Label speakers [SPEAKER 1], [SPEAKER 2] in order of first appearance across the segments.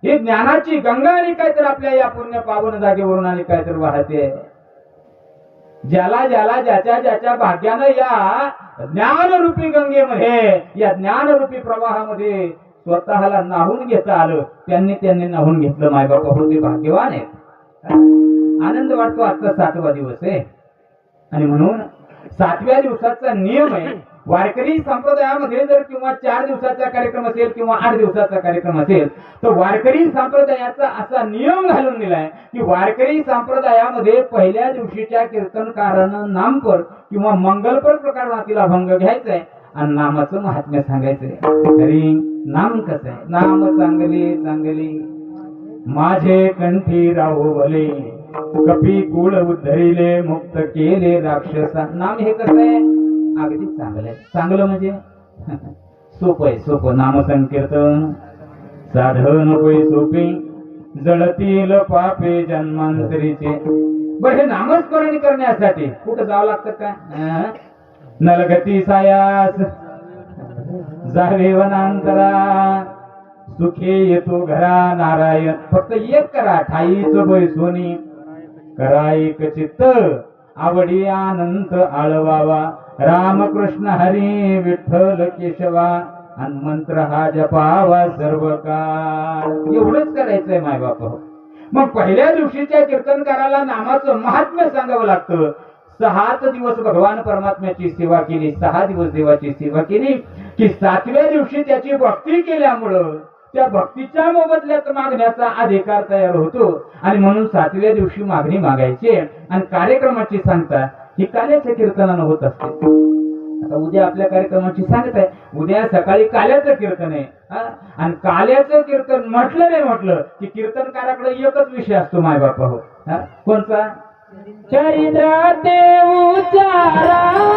[SPEAKER 1] ही ज्ञानाची गंगा आणि काहीतरी आपल्या या पुण्य पावन जागेवरून आणि काहीतरी वाहते. ज्याला ज्याला ज्याच्या ज्याच्या भाग्यानं या ज्ञानरूपी गंगेमध्ये या ज्ञानरूपी प्रवाहामध्ये स्वतःला नाहून घेता आलं त्यांनी नाहून घेतलं. मायबापा होते भाग्यवान आहेत. आनंद वाटतो. आजचा 7वा दिवस आहे आणि म्हणून 7व्या दिवसाचा नियम आहे. वारकरी संप्रदायामध्ये जर किंवा 4 दिवसाचा कार्यक्रम असेल किंवा 8 दिवसाचा कार्यक्रम असेल तर वारकरी संप्रदायाचा असा नियम घालून दिलाय की वारकरी संप्रदायामध्ये पहिल्या दिवशीच्या कीर्तनकारानं नामपर किंवा मंगलपर प्रकरणातील अभंग घ्यायचा आहे आणि नामाचं महात्म्य सांगायचंय. तरी नाम कसं आहे? नाम चांगली चांगली माझे कंठी राहो भले कपी कुळ उद्धरिले मुक्त केले राक्षसा. नाम हे कसं आहे? अगदी चांगलं आहे. चांगलं म्हणजे सोपं आहे. सोपं नाम संकीर्तन साधन होय सोपे जळतील पापे जन्मांतरीचे. बरं, हे नामस्मरण करण्यासाठी कुठं जावं लागतं का? नलगती सायास जावे वनांतरा सुखे येतो घरा नारायण. फक्त एक करा ठाईच बैसोनी करा एक चित्त आवडी अनंत आळवावा रामकृष्ण हरी विठ्ठल केशवा आणि मंत्र हा जपावा सर्व काळ. एवढंच करायचंय मायबाप. मग पहिल्या दिवशीच्या कीर्तनकाराला नामाचं महात्म्य सांगावं लागतं. 6 दिवस भगवान परमात्म्याची सेवा केली, 6 दिवस देवाची सेवा केली की 7व्या दिवशी त्याची भक्ती केल्यामुळं त्या भक्तीच्या मोबदल्यात मागण्याचा अधिकार तयार होतो आणि म्हणून 7व्या दिवशी मागणी मागायची आणि कार्यक्रमाची सांगता ही काल्याच्या कीर्तनानं होत असते. आता उद्या आपल्या कार्यक्रमाची सांगत आहे. उद्या सकाळी काल्याचं कीर्तन आहे आणि काल्याचं कीर्तन म्हटलं नाही म्हटलं की कीर्तनकाराकडे एकच विषय असतो मायबापा. हो, कोणता? चरित्राते उच्चारावे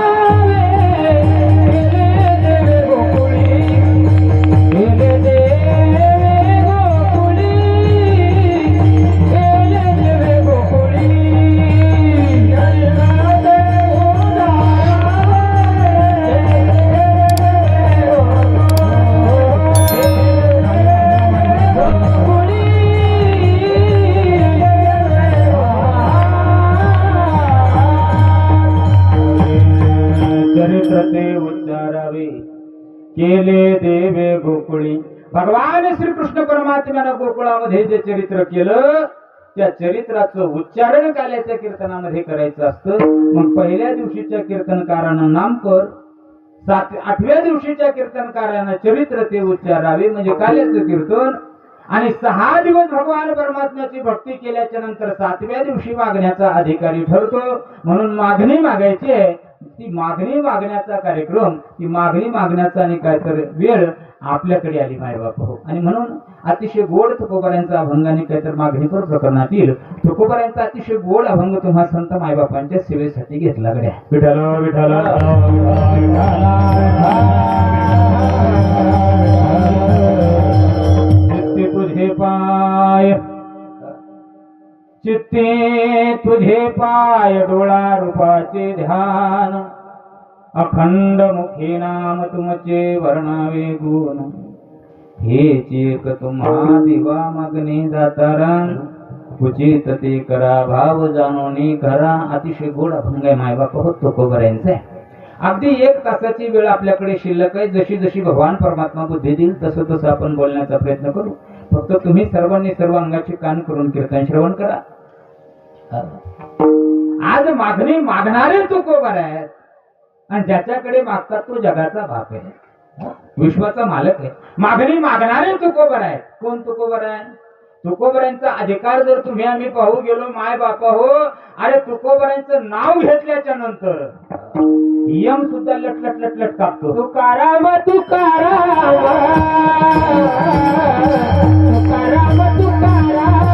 [SPEAKER 1] केले देवे गोकुळी. भगवान श्रीकृष्ण परमात्म्यानं गोकुळामध्ये जे चरित्र केलं त्या चरित्राचं उच्चारण काल्याच्या कीर्तनामध्ये करायचं असतं. मग पहिल्या दिवशीच्या कीर्तनकारानं नामकर, 8व्या दिवशीच्या कीर्तनकारानं चरित्र ते उच्चारावे म्हणजे काल्याचं कीर्तन आणि 6 दिवस भगवान परमात्म्याची भक्ती केल्याच्या नंतर 7व्या दिवशी मागण्याचा अधिकारी ठरतो. म्हणून मागणी मागायची आहे. ती मागणी मागण्याचा कार्यक्रम, ती मागणी मागण्याचा आणि काहीतरी वेळ आपल्याकडे आली मायबाप. हो, आणि म्हणून अतिशय गोड तुकोबाऱ्यांचा अभंग आणि काहीतरी मागणीपर प्रकरणातील तुकोबाऱ्यांचा अतिशय गोड अभंग तुम्हा संत मायबापांच्या सेवेसाठी घेतला गड्या. विठ्ठल विठ्ठल तुझे पाय चित्ते तुझे पाय डोळा रूपाचे ध्यान अखंड मुखे नाम तुमचे वर्णावे गुण हेच एक तुम्हा दिवा मागणे जातारण उचित ते करा भाव जाणून करा. अतिशय गोड अभंग आहे मायबाप हो तुकोबाऱ्यांचा. अगदी 1 तासाची वेळ आपल्याकडे शिल्लक आहे. जशी जशी भगवान परमात्मा बुद्धी देईल तसं तसं आपण बोलण्याचा प्रयत्न करू. फक्त तुम्ही सर्वांनी सर्व अंगाचे कान करून कीर्तन श्रवण करा. आज मागणी मागणारे तुकोबार आहेत आणि ज्याच्याकडे मागतात तो जगाचा बाप आहे, विश्वाचा मालक आहे. मागणी मागणारे तुकोबार आहेत. कोण तुकोबार आहे? तुकोबारांचा अधिकार जर तुम्ही आम्ही पाहू गेलो माय बापा हो, अरे तुकोबारांचं नाव घेतल्याच्या नंतर यम सुद्धा लटलट लटलट कापतो. तुकाराम तुकाराम तुकाराम तुकाराम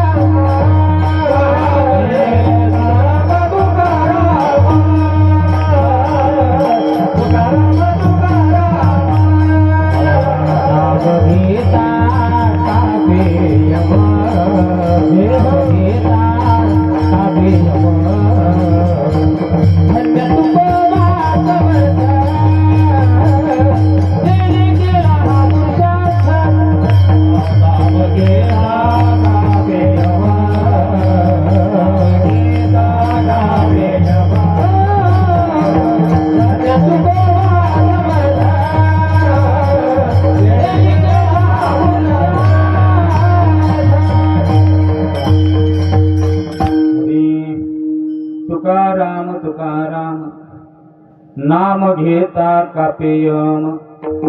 [SPEAKER 1] Yeah. नाम घेता कापेयम.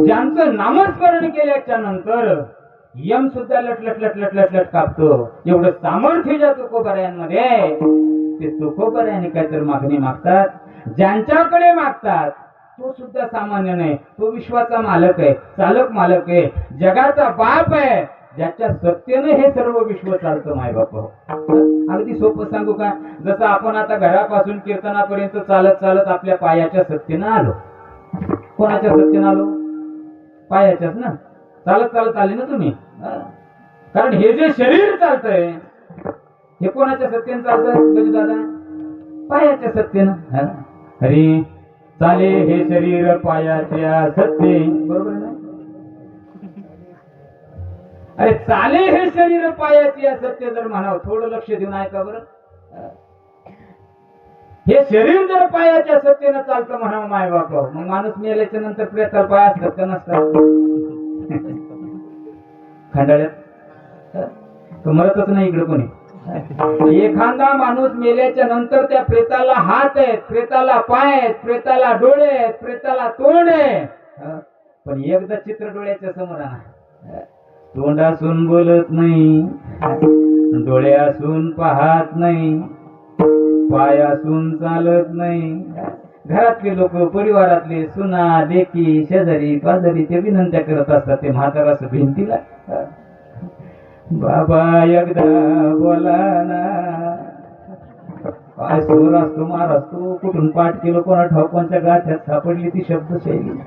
[SPEAKER 1] ज्यांचं नामस्मरण केल्याच्या नंतर यम सुद्धा लटलट लटलट लटलट कापतो. एवढं सामर्थ्य ज्या तुकोबऱ्यांमध्ये, ते तुकोबऱ्याने काहीतरी मागणी मागतात. ज्यांच्याकडे मागतात तो सुद्धा सामान्य नाही, तो विश्वाचा मालक आहे, चालक मालक आहे, जगाचा बाप आहे, ज्याच्या सत्तेने हे सर्व विश्व चालतं. माय बाप अगदी सोपं सांगू का, जसं आपण आता घरापासून कीर्तनापर्यंत चालत चालत आपल्या पायाच्या सत्तेनं आलो. कोणाच्या सत्तेनं आलो? पायाच्याच ना. चालत चालत आले ना तुम्ही. कारण हे जे शरीर चालतंय हे कोणाच्या सत्तेनं चालतंय गजू दादा? पायाच्या सत्तेनं. अरे चाले हे शरीर पायाच्या सत्ते, बरोबर ना? अरे चाले हे शरीर पायाची सत्य जर म्हणावं, थोडं लक्ष देऊन ऐका बरं. हे शरीर जर पायाच्या सत्तेनं चालतं म्हणावं माय बाप, मग माणूस मेल्याच्या नंतर प्रेताला पाय असतात का नसतात? खंडाळ्यात मरतच नाही इकडे कोणी. एखादा माणूस मेल्याच्या नंतर त्या प्रेताला हात आहेत, प्रेताला पाय आहेत, प्रेताला डोळे आहेत, प्रेताला तोंड आहे, पण एकदा चित्र डोळ्याच्या समोर आहे. तोंड असून बोलत नाही, डोळे असून पाहत नाही, पाय असून चालत नाही. घरातले लोक, परिवारातले सुना, लेकी, शेजारी पाजारी ते विनंत्या करत असतात ते म्हातारा असं भिंतीला, बाबा एकदा बोला ना. काय सूर असतो, मार असतो, कुठून पाठ केलं कोणा ठाऊकांच्या गाठ्यात सापडली ती शब्दशैली.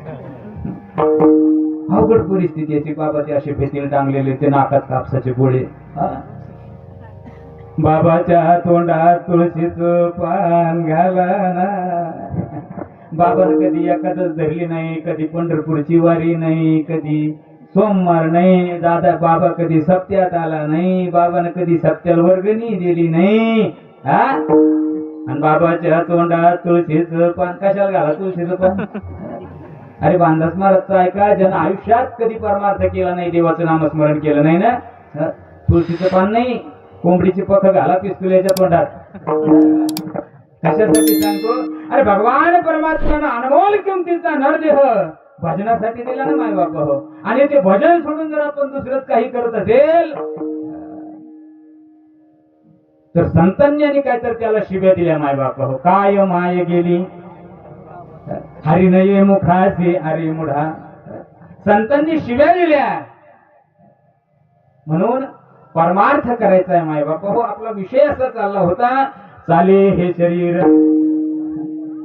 [SPEAKER 1] अवघड परिस्थिती याची. बाबा ते असे भेतील टांगलेले, ते नाकात कापसाचे गोळे. बाबाच्या तोंडात तुळशीचं पान घाला ना. बाबानं कधी एकादश धरली नाही, कधी पंढरपूरची वारी नाही, कधी सोमवार नाही. दादा बाबा कधी सप्त्यात आला नाही, बाबानं कधी सप्त्याला वर्गणी दिली नाही. आणि बाबाच्या तोंडात तुळशीचं पान कशाला घाला? तुळशीचं पान अरे बांधास महाराजचं ऐका, ज्यानं आयुष्यात कधी परमार्थ केला नाही, देवाचं नामस्मरण केलं नाही ना, तुळशीचं पान नाही, कोंबडीची पख घाला पिस्तुल्याच्या तोंडात. कशासाठी सांगतो? अरे भगवान परमात्म्यानं अनमोल किमतीचा नरदेह भजनासाठी दिला ना माय बाप हो. आणि ते भजन सोडून जर आपण दुसरंच काही करत असेल तर संतांनी काय तर त्याला शिव्या दिल्या माय बाप हो. काय माय गेली हरी नये मुखासी अरे मुढा. संतांनी शिव्या दिल्या. म्हणून परमार्थ करायचा आहे माय बाप हो. आपला विषय असा चालला होता, चाले हे शरीर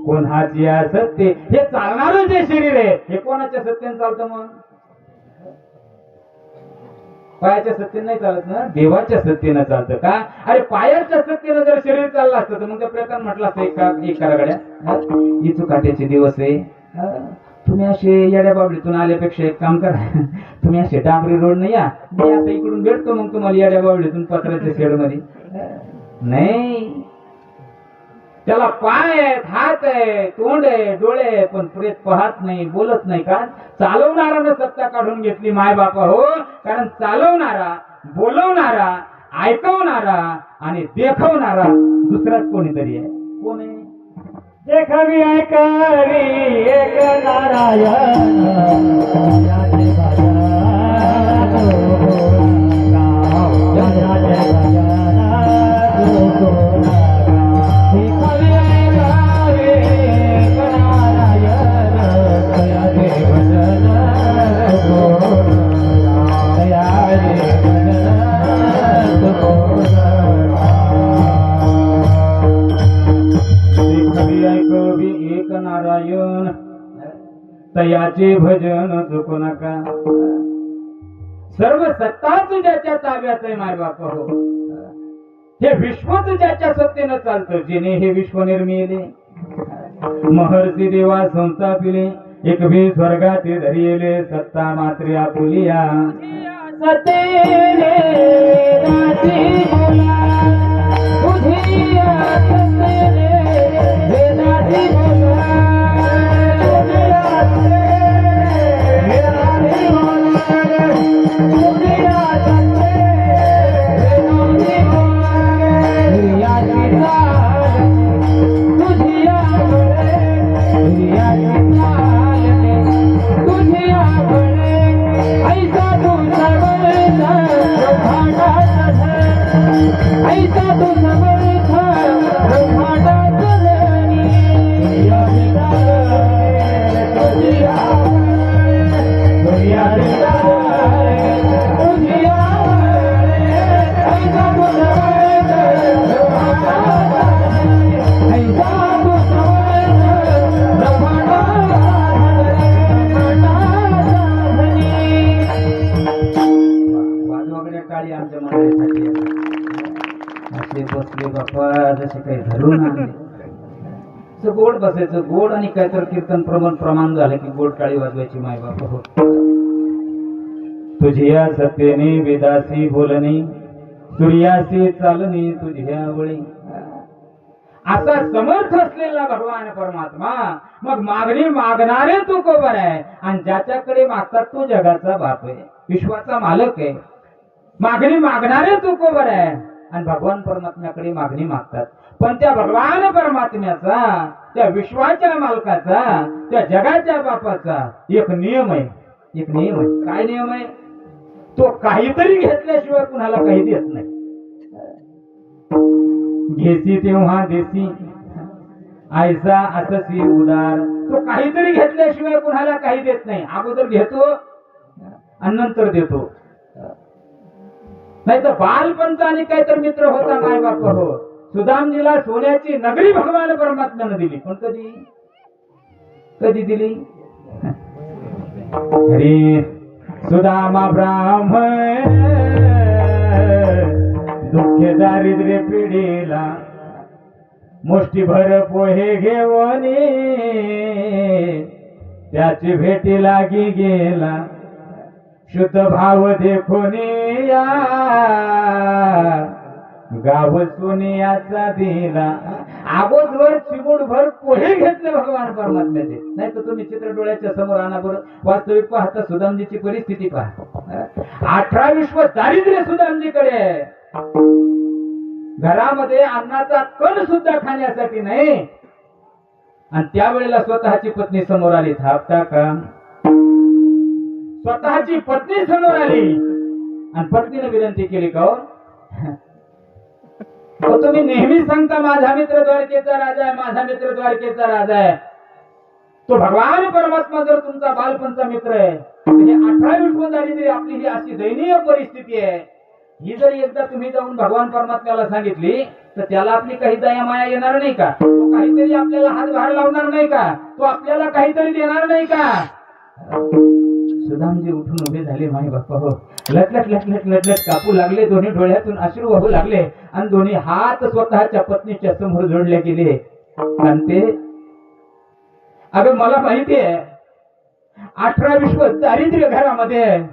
[SPEAKER 1] कोणाची सत्य. हे चालणारं जे शरीर आहे हे कोणाच्या सत्तेने चालतं? मग पायाच्या सत्तेने नाही चालत ना, देवाच्या सत्तेनं चालतं का? अरे पायाच्या सत्तेनं जर शरीर चाललं असतं तर मग त्या प्रेतानं म्हटलं असतं एक करागड्या इचू काट्याचे दिवस आहे, तुम्ही असे येड्या बाबडीतून आल्यापेक्षा एक काम करा, तुम्ही असे डांबरी रोड नाही या, मी असं इकडून भेटतो, मग तुम्हाला येड्या बाबडीतून पत्राच्या शेड मध्ये. नाही, त्याला पाय आहेत, हात आहे, तोंड आहे, डोळे आहे, पण प्रेत पाहत नाही, बोलत नाही. का? चालवणारानं सत्ता काढून घेतली माय बापा हो. कारण चालवणारा, बोलवणारा, ऐकवणारा आणि देखवणारा दुसराच कोणीतरी आहे. कोण आहे? देखवी ऐकवी एक नारायण नारायण तयाचे भजन चुकू नका. सर्व सत्ताच ज्याच्या ताब्यात आहे माय बाप हो. हे विश्वच ज्याच्या सत्तेनं चालतं, जिने हे विश्व निर्मिले. महर्षी देवा संतापिले, एक भी स्वर्गाते धरिले, सत्ता मात्र आपुलिया. सत्तेने दासी बोला, बुधिया सत्तेने वेदासी बोला. Yeah.
[SPEAKER 2] ऐसा तो समर्थ ब्रह्मांडा चलनी या तुझिया दुनिया तुझिया ऐसा तो समर्थ ब्रह्मांडा ऐसा तो समर्थ ब्रह्मांडा
[SPEAKER 1] वाजवागड्या काळी आमच्या मंडळीसाठी असे बसले बाप्पा जसे काही धरून आणले असं गोड बसायचं गोड आणि काय तर कीर्तन प्रमाण झालं की गोड टाळी वाजवायची माय बाप हो तुझिया सत्यने वेदासी बोलणे सूर्यासी चालणे तुझ्या वळी असा समर्थ असलेला भगवान परमात्मा मग मागणी मागणारे तू कोबर आहे आणि ज्याच्याकडे मागतात तो जगाचा बाप आहे विश्वाचा मालक आहे मागणी मागणारे तू कोबर आहे आणि भगवान परमात्म्याकडे मागणी मागतात पण त्या भगवान परमात्म्याचा त्या विश्वाच्या मालकाचा त्या जगाच्या बापाचा एक नियम आहे काय नियम आहे तो काहीतरी घेतल्याशिवाय कुणाला काही देत नाही घेसी तेव्हा देसी ऐसा अससी उदार तो काहीतरी घेतल्याशिवाय कुणाला काही देत नाही अगोदर घेतो आणि नंतर देतो नाही तर बालपणचा आणि काहीतरी मित्र होता माय बाप हो सुदामजीला सोन्याची नगरी भगवान परमात्म्यानं दिली पण कधी दिली अरे सुदामा ब्राह्मण दुःख दारिद्र्य पिढीला मुष्टीभर पोहे घेऊन त्याची भेटी लागी गेला शुद्ध भाव देखून या गाव सोनियाचा दिला अगोदर चिमूटभर पोहे घेतले भगवान परमात्म्याचे नाही तर तुम्ही चित्र डोळ्याच्या समोर आणा बरं वास्तविक पाहता सुदामजीची परिस्थिती पहा 18 विश्व दारिद्र्य सुदामजीकडे घरामध्ये अन्नाचा कण सुद्धा खाण्यासाठी नाही आणि त्यावेळेला स्वतःची पत्नी समोर आली थापता का स्वतःची पत्नी समोर आली आणि पत्नीने विनंती केली का हो तुम्ही नेहमी सांगता माझा मित्र द्वारकेचा राजा आहे माझा मित्र द्वारकेचा राजा आहे तो भगवान परमात्मा जर तुमचा बालपणचा मित्र आहे म्हणजे 18 विश्व दारिद्र्य आपली ही अशी दयनीय परिस्थिती आहे ही जर एकदा तुम्ही जाऊन भगवान परमात्म्याला सांगितली तर त्याला आपली काही दया माया येणार नाही का तो काहीतरी आपल्याला हातभार लावणार नाही का तो आपल्याला काहीतरी देणार नाही का सुदामजी उठून उभे झाले माई बाप्पा हो लटलट कापू लागले दोन्ही डोळ्यातून अश्रू वाहू लागले आणि दोन्ही हात स्वतःच्या पत्नीच्या समोर जोडले गेले आणि ते अगं मला माहिती आहे 18 विश्व दारिद्र्य घरामध्ये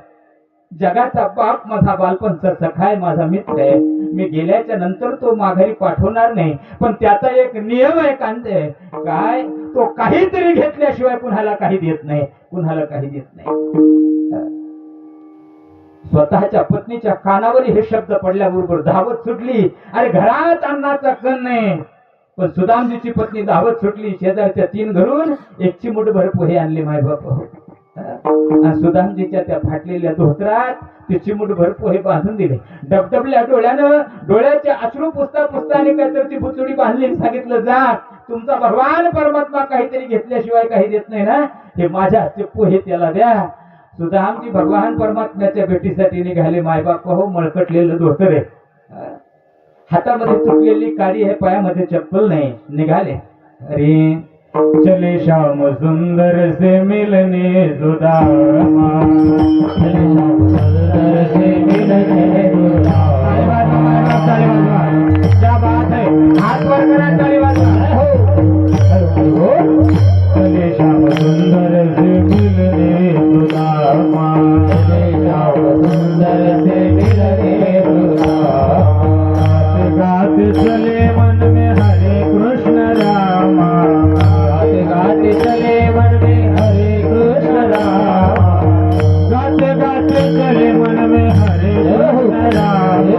[SPEAKER 1] जगाचा बाप माझा बालपणचा सखा आहे माझा मित्र आहे मी गेल्याच्या नंतर तो माघारी पाठवणार नाही पण त्याचा एक नियम आहे कांते काय तो काहीतरी घेतल्याशिवाय कुणाला काही देत नाही स्वतःच्या पत्नीच्या कानावर हे शब्द पडल्याबरोबर धावत सुटली अरे घरात अन्नाचा कण नाही पण सुदामजीची पत्नी धावत सुटली शेजारच्या 3 घरून एक चिमूटभर पोहे आणले माय बाप सुदामजीच्या त्या फाटलेल्या धोत्रात ते चिमूटभर पोहे बांधून दिले डबडबल्या डोळ्यानं डोळ्याचे अश्रू पुसता आणि काहीतरी ती बुचुडी बांधली सांगितलं जा तुमचा भगवान परमात्मा काहीतरी घेतल्याशिवाय काही देत नाही ना हे माझ्या हातचे पोहे त्याला द्या सुदामजी भगवान परमात्म्याच्या भेटीसाठी निघाले मायबाप हो मळकटलेलं धोतर आहे हातामध्ये तुटलेली काडी आहे पायामध्ये चप्पल नाही निघाले अरे चले श्याम सुंदर से मिलने सुदामा चले श्याम सुंदर से मिलने सुदामा क्या बात है हाथ वर करा ताली वाजवा हो चले श्याम सुंदर से मिलने सुदामा चले श्याम सुंदर से मिलने सुदामा गाते चले मन में हरे कृष्ण रामा गाते चले मन में हरे कृष्ण रामा गाते गाते चले मन में हरे कृष्ण रामा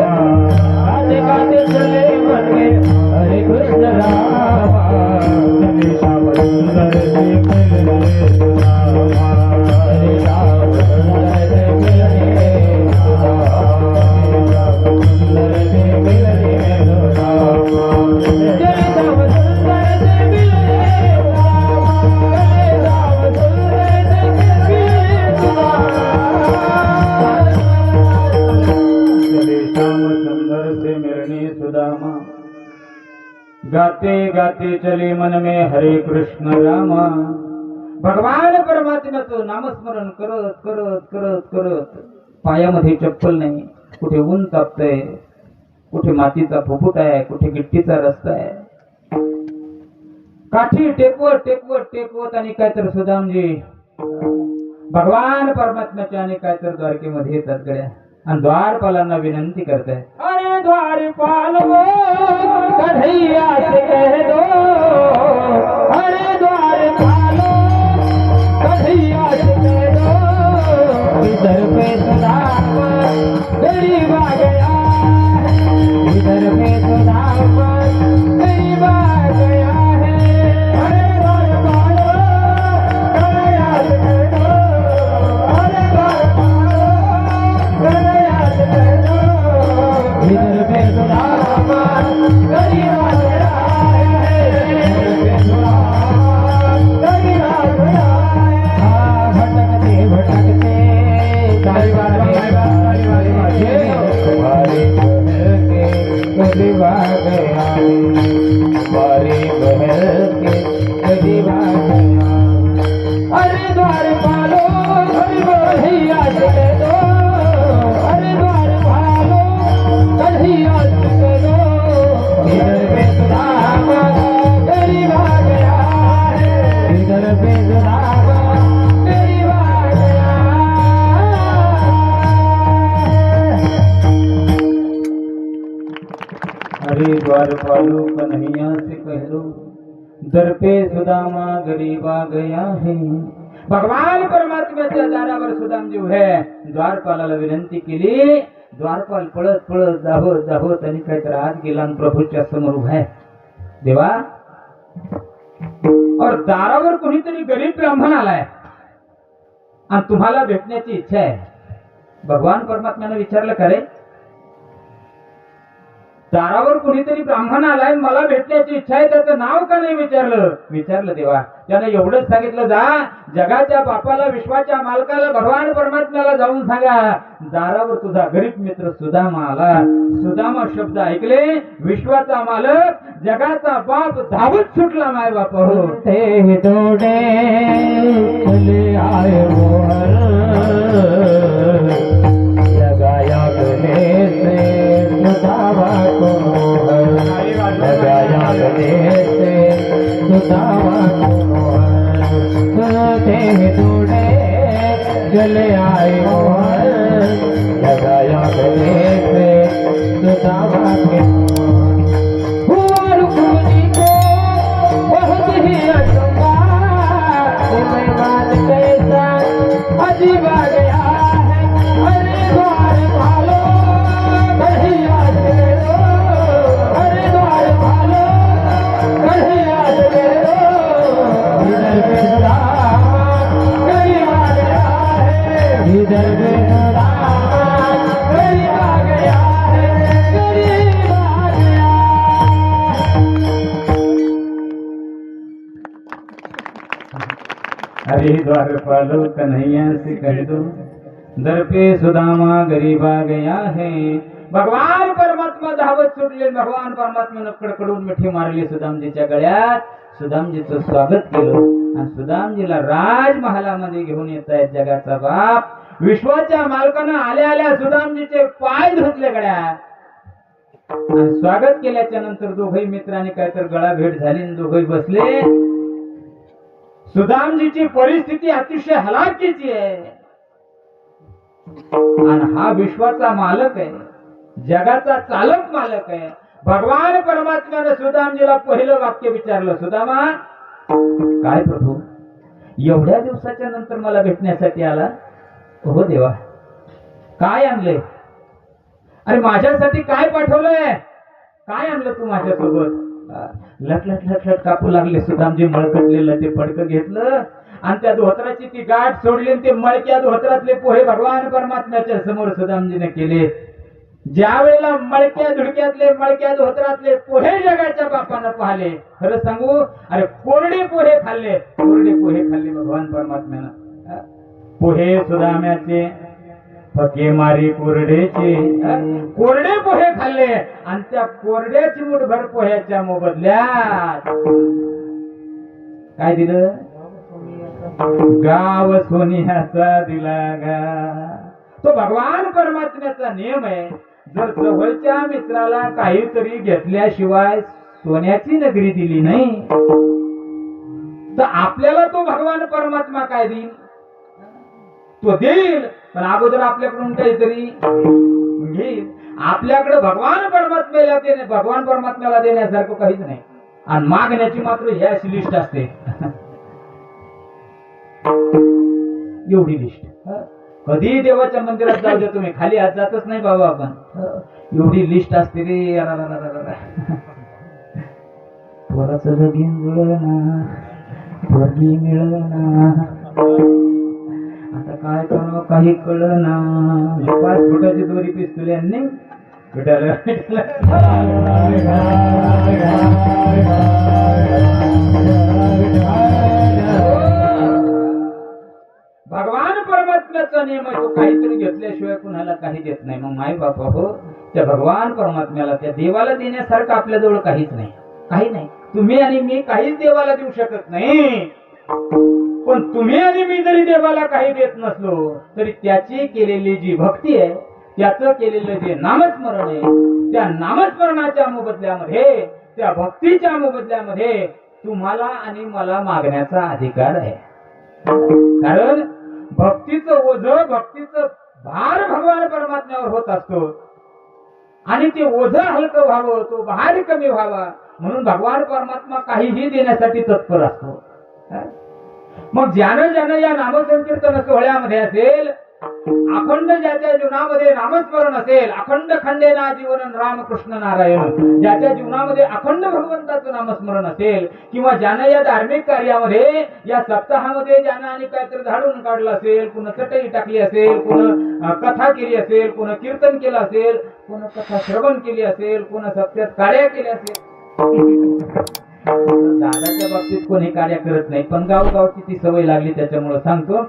[SPEAKER 1] श्याम सुंदर से मिलने सुदामा, गाते गाते चले मन में हरे कृष्ण रामा। भगवान परमात्म्याचं नामस्मरण करत करत करत करत पायामध्ये चप्पल नाही, कुठे ऊन तापतंय, कुठे मातीचा फुफुट आहे, कुठे गिट्टीचा रस्ता आहे, काठी टेकवत टेकवत टेकवत आणि काय तर सुदामजी भगवान परमात्म्याच्या आणि काय तर द्वारकेमध्ये येतात गड्या आणि द्वारपालांना विनंती करताय,
[SPEAKER 2] अरे द्वारपाल वो कन्हैया से कह दो, अरे द्वारपाल कन्हैया से कह दो, इधर पे सुदामा गरीब आ गया, इधर पे सुदामा गरीब आ गया है। अरे द्वारपाल कन्हैया से कह दो, अरे द्वारपाल कन्हैया से कह दो, इधर पे सुदामा गरीब आ गया है, इधर पे सुदामा गरीब आ गया है। हाँ, भटकते भटकते ताली बार तुम्हारे बहर के करीब आ गया है, तुम्हारे बहर के करीब आ गया। अरे द्वारपालो कन्हैया से कह दो, अरे द्वारपालो कन्हैया से कह दो, इधर पे सुदामा गरीब आ गया है, इधर पे सुदामा गरीब आ गया है।
[SPEAKER 1] हरे द्वारपालो कन्हैया से कह दो, दर पे सुदामा गरीब आ गया है। भगवान परमात्म्याच्या दारावर सुदामजी उभे द्वारपालाला विनंती केली, द्वारपाल पळत पळत जावत जावत आणि काहीतरी आत गेला आणि प्रभूच्या समोर उभा आहे, देवा और दारावर कोणीतरी गरीब ब्राह्मण आलाय आणि तुम्हाला भेटण्याची इच्छा आहे। भगवान परमात्म्याने विचारलं, का रे दारावर कोणीतरी ब्राह्मण आलाय, मला भेटण्याची इच्छा आहे, त्याचं नाव का नाही विचारलं? विचारलं देवा। त्यानं एवढंच सांगितलं, जा जगाच्या बापाला विश्वाच्या मालकाला भगवान परमात्म्याला जाऊन सांगा, दारावर तुझा गरीब मित्र सुदामा आला। सुदामा शब्द ऐकले, विश्वाचा मालक जगाचा बाप धावत सुटला माय बाप हो।
[SPEAKER 2] ते डोडे चले आए वो हर, लगाया गले से सुदामा को हर, लगाया गले से सुदामा को हर। ते डोडे चले आए वो हर, लगाया गले से सुदामा के हुआ रुक्मिणी को बहुत ही अचंभा, मेहमान कैसा अजीब आ गया है। अरे द्वारपालो कन्हैया से कह दो, अरे द्वारपालो कन्हैया से कह दो, इधर पे सुदामा गरीब आ गया है, इधर पे सुदामा गरीब आ गया है, गरीब आ गया।
[SPEAKER 1] हरे द्वारपालो कन्हैया से कह दो, दर पे सुदामा गरीब आ गया है। भगवान परमात्मा धावत सुटले, भगवान परमात्म्यानं कडकडून मिठी मारली सुदामजीच्या गळ्यात, सुदामजीचं स्वागत केलं आणि सुदामजीला राजमहालामध्ये घेऊन येत आहेत जगाचा बाप। विश्वाच्या मालकानं आल्या आल्या सुदामजीचे पाय धुतले गळ्यात आणि स्वागत केल्याच्या नंतर दोघही मित्रांनी काय तर गळा भेट झाली आणि दोघही बसले। सुदामजीची परिस्थिती अतिशय हलाखीची आहे आणि हा विश्वाचा मालक आहे, जगाचा चालक मालक आहे। भगवान परमात्म्याने सुदामजीला पहिलं वाक्य विचारलं, सुदामा काय प्रभू एवढ्या दिवसाच्या नंतर मला भेटण्यासाठी आला? हो देवा, काय आणले? अरे माझ्यासाठी काय पाठवलंय? काय आणलं तू माझ्यासोबत? लट लट लट लट कापू लागले सुदामजी, मळकटलेलं ते फडकं घेतलं आणि त्या धोत्राची ती गाठ सोडली आणि ते मळक्या धोत्रातले पोहे भगवान परमात्म्याच्या समोर सुदामजीने केले। ज्या वेळेला मळक्या मळक्या धोत्रातले पोहे जगाच्या बापानं पाहिले, खरं सांगू अरे कोरडे पोहे खाल्ले, कोरडे पोहे खाल्ले भगवान परमात्म्यानं। पोहे सुदाम्याचे फके मारी कोरडेचे कोरडे पोहे खाल्ले आणि त्या कोरड्या चिमूटभर पोह्याच्या मोबदल्यात काय दिलं? गाव सोनियाचा दिला गा. तो भगवान परमात्म्याचा नियम आहे. जर जवळच्या मित्राला काहीतरी घेतल्याशिवाय सोन्याची नगरी दिली नाही तर आपल्याला तो भगवान परमात्मा काय देईल? तो देईल, पण अगोदर आपल्याकडून काहीतरी घेईल. आपल्याकडे भगवान परमात्म्याला देण्यासारखं काहीच नाही आणि मागण्याची मात्र ही अशी लिस्ट असते. एवढी लिस्ट. कधी देवाच्या मंदिरात जाऊ दे तुम्ही, खाली हात जातच नाही बाबा आपण. एवढी लिस्ट असते रे. थोडस लगीन जुळना, पोरगी मिळना, आता काय करावं काही कळना. 5 फुटाची दोरी पिस्तुल्यांनी विठाला भगवान परमात्म्याचा नियम आहे. तो काहीतरी घेतल्याशिवाय कुणाला काही देत नाही. मग माय बापा हो, त्या भगवान परमात्म्याला, त्या देवाला देण्यासारखं आपल्याजवळ काहीच नाही. काही नाही. तुम्ही आणि मी काहीच देवाला देऊ शकत नाही. पण तुम्ही आणि मी जरी देवाला काही देत नसलो तरी त्याची केलेली जी भक्ती आहे, त्याचं केलेलं जे नामस्मरण आहे, त्या नामस्मरणाच्या मोबदल्यामध्ये, त्या भक्तीच्या मोबदल्यामध्ये तुम्हाला आणि मला मागण्याचा अधिकार आहे. कारण भक्तीचं ओझं, भक्तीचं भार भगवान परमात्म्यावर होत असतो आणि ते ओझं हलकं व्हावं, तो भार कमी व्हावा म्हणून भगवान परमात्मा काहीही देण्यासाठी तत्पर असतो. मग ज्यानं ज्यानं या नामसंकीर्तन सोहळ्यामध्ये असेल, अखंड ज्याच्या जीवनामध्ये नामस्मरण असेल, अखंड खंडेना जीवन रामकृष्ण नारायण, ज्याच्या जीवनामध्ये अखंड भगवंताचं नामस्मरण असेल, किंवा ज्यानं या धार्मिक कार्यामध्ये, या सप्ताहामध्ये ज्यानं आणि काहीतरी झाडून काढलं असेल, पुन्हा चटई टाकली असेल, पुन्हा कथा केली असेल, पुन्हा कीर्तन केलं असेल, पुन्हा कथा श्रवण केली असेल, पुन्हा सत्यात कार्य केले असेल. दादाच्या बाबतीत कोणी कार्य करत नाही, पण गावगावची ती सवय लागली त्याच्यामुळे सांगतो.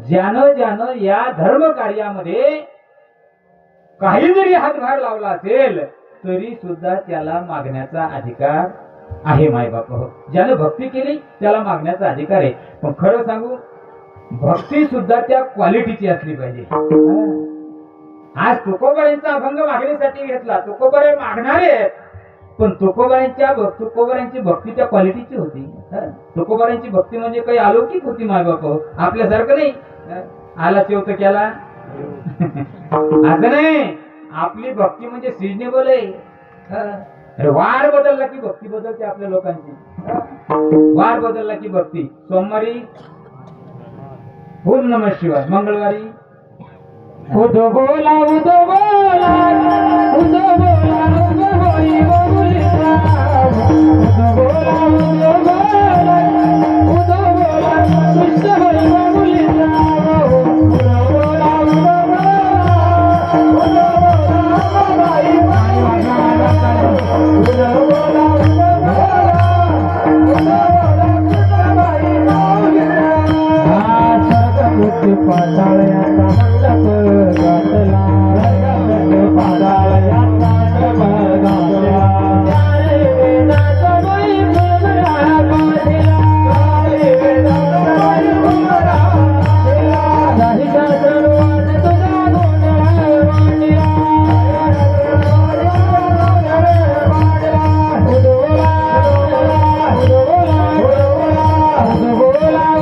[SPEAKER 1] ज्यानं ज्यानं या धर्म कार्यामध्ये काही जरी हातभार लावला असेल तरी सुद्धा त्याला मागण्याचा अधिकार आहे. माय बाप हो, ज्यानं भक्ती केली त्याला मागण्याचा अधिकार आहे. पण खरं सांगू, भक्ती सुद्धा त्या क्वालिटीची असली पाहिजे. आज तुकोबाईंचा अभंग मागणीसाठी घेतला. तुकोबाई मागणारे आहेत, पण तुकोबारांची भक्ती त्या क्वालिटीची होती. तुकोबारांची भक्ती म्हणजे काही अलौकिक होती. माय बाप आपल्यासारखं नाही, आला चेवत केला असं नाही. आपली भक्ती म्हणजे सिजनेबल आहे. वार बदलला की भक्ती बदलते आपल्या लोकांची. वार बदलला की भक्ती. सोमवारी ओम नमः शिवाय, मंगळवारी
[SPEAKER 2] उदो बोला उदो बोला उदो बोला उदो होई बोलिता उदो बोला उदो बोला उदो बोला कृष्ण होई बोलिता उदो बोला उदो बोला बाई बाई उदो बोला उदो बोला कृष्ण बाई बोलिता सर्ग पाताळ्याचा मंडप गाठला पाताळ्याचा मंडप गाठला वेदाचा बाई फुलमरा पाहिला वेदाचा बाई फुलमरा साहित्या सर्वात तुझा गोंधळ मांडला उदोला उदोला उदोला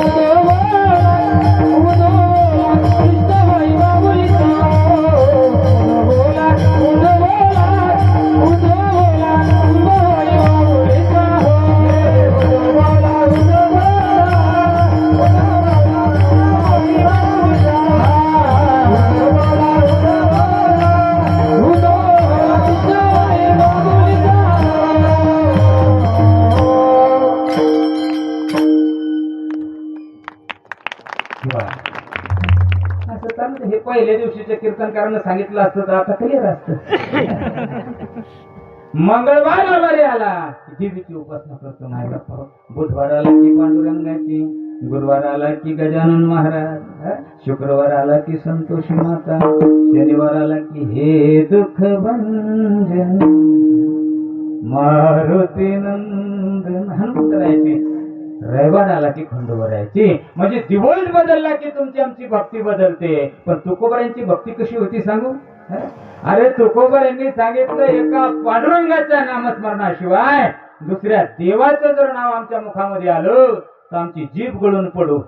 [SPEAKER 1] हे पहिल्या दिवशीच्या कीर्तनकारांना सांगितलं असतं तर आता क्लिअर असतं. मंगळवार आला रे आला देवीची उपासना करतो. माय बाप बुधवार आला की पांडुरंगाची, गुरुवार आला की गजानन महाराज, शुक्रवार आला की संतोषी माता, शनिवार आला की हे दुःख भंजन मारुती नंदन हनुमंत राहायची, रविवार आला की खंडोबा राहायची. म्हणजे दिवस बदलला की तुमची आमची भक्ती बदलते. पण तुकोबारांची भक्ती कशी होती सांगू? अरे तुकोबारांनी सांगितलं, एका पांडुरंगाच्या नामस्मरणाशिवाय दुसऱ्या देवाचं जर नाव आमच्या मुखामध्ये आलं तर आमची जीभ गळून पडू.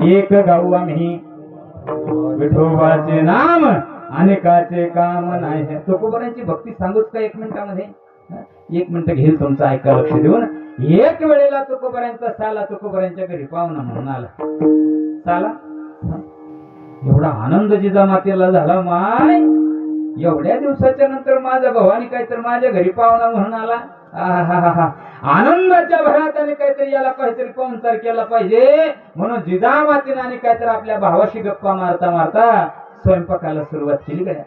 [SPEAKER 1] एक गाऊ आम्ही विठोबाचे नाम, अनेकाचे काम नाही. तुकोबारांची भक्ती सांगूच का 1 मिनिटामध्ये? 1 मिनिट घेईल तुमचं, ऐका लक्ष देऊन. एक वेळेला तुकोबारांचा साला तुकोबारांच्या घरी पाहुणा म्हणून आला. साला एवढा आनंद जिजामातेला झाला, माय एवढ्या दिवसाच्या नंतर माझा भवानी काहीतरी माझ्या घरी पाहुणा म्हणून आला. आनंदाच्या भरात आणि काहीतरी याला काहीतरी पाहुणचार केला पाहिजे म्हणून जिजामातेने आणि काहीतरी आपल्या भावाशी गप्पा मारता मारता स्वयंपाकाला सुरुवात केली गड्या.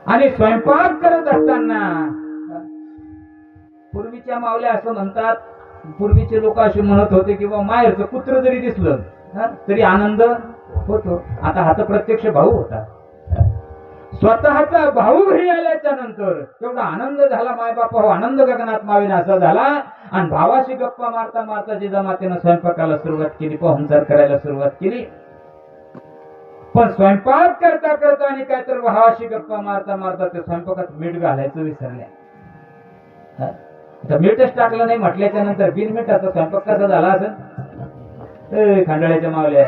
[SPEAKER 1] आणि स्वयंपाक करत असताना पूर्वीच्या मावल्या असं म्हणतात, पूर्वीचे लोक असे म्हणत होते की बाबा माहेरचं कुत्र जरी दिसलं तरी आनंद होतो. आता हा तर प्रत्यक्ष भाऊ होता. स्वतःचा भाऊ घरी आल्याच्या नंतर तेवढा आनंद झाला, मायबाप आनंद गगनात मावेन असा झाला. आणि भावाशी गप्पा मारता मारता जिजामातेनं स्वयंपाकाला सुरुवात केली, पाहुणचार करायला सुरुवात केली. पण स्वयंपाक करता करता आणि काय तर भावाशी गप्पा मारता मारता ते स्वयंपाकात मीठ घालायचं विसरल्या. तर मीठच टाकलं नाही म्हटल्याच्या नंतर बिन मिठाचा स्वयंपाक कसा झाला असं? खांडाळ्याच्या मावल्या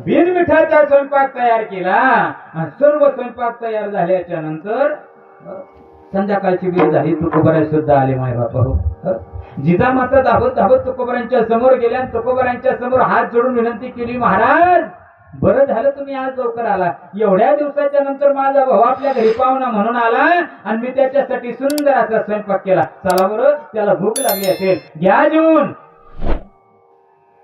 [SPEAKER 1] बिन मिठाचा स्वयंपाक तयार केला. आणि सर्व स्वयंपाक तयार झाल्याच्या नंतर संध्याकाळची वेळ झाली. तुकोबाराय सुद्धा आले मायबाप हो. जिजामाता धावत धावत तुकोबारांच्या समोर गेल्या आणि तुकोबारांच्या समोर हात जोडून विनंती केली, महाराज बरं झालं तुम्ही आज लवकर आला. एवढ्या दिवसाच्या नंतर माझा भाऊ आपल्या घरी पाहुणा म्हणून आला आणि मी त्याच्यासाठी सुंदर असा स्वयंपाक केला. चला बरं, त्याला भूक लागली असेल, घ्या जेवून.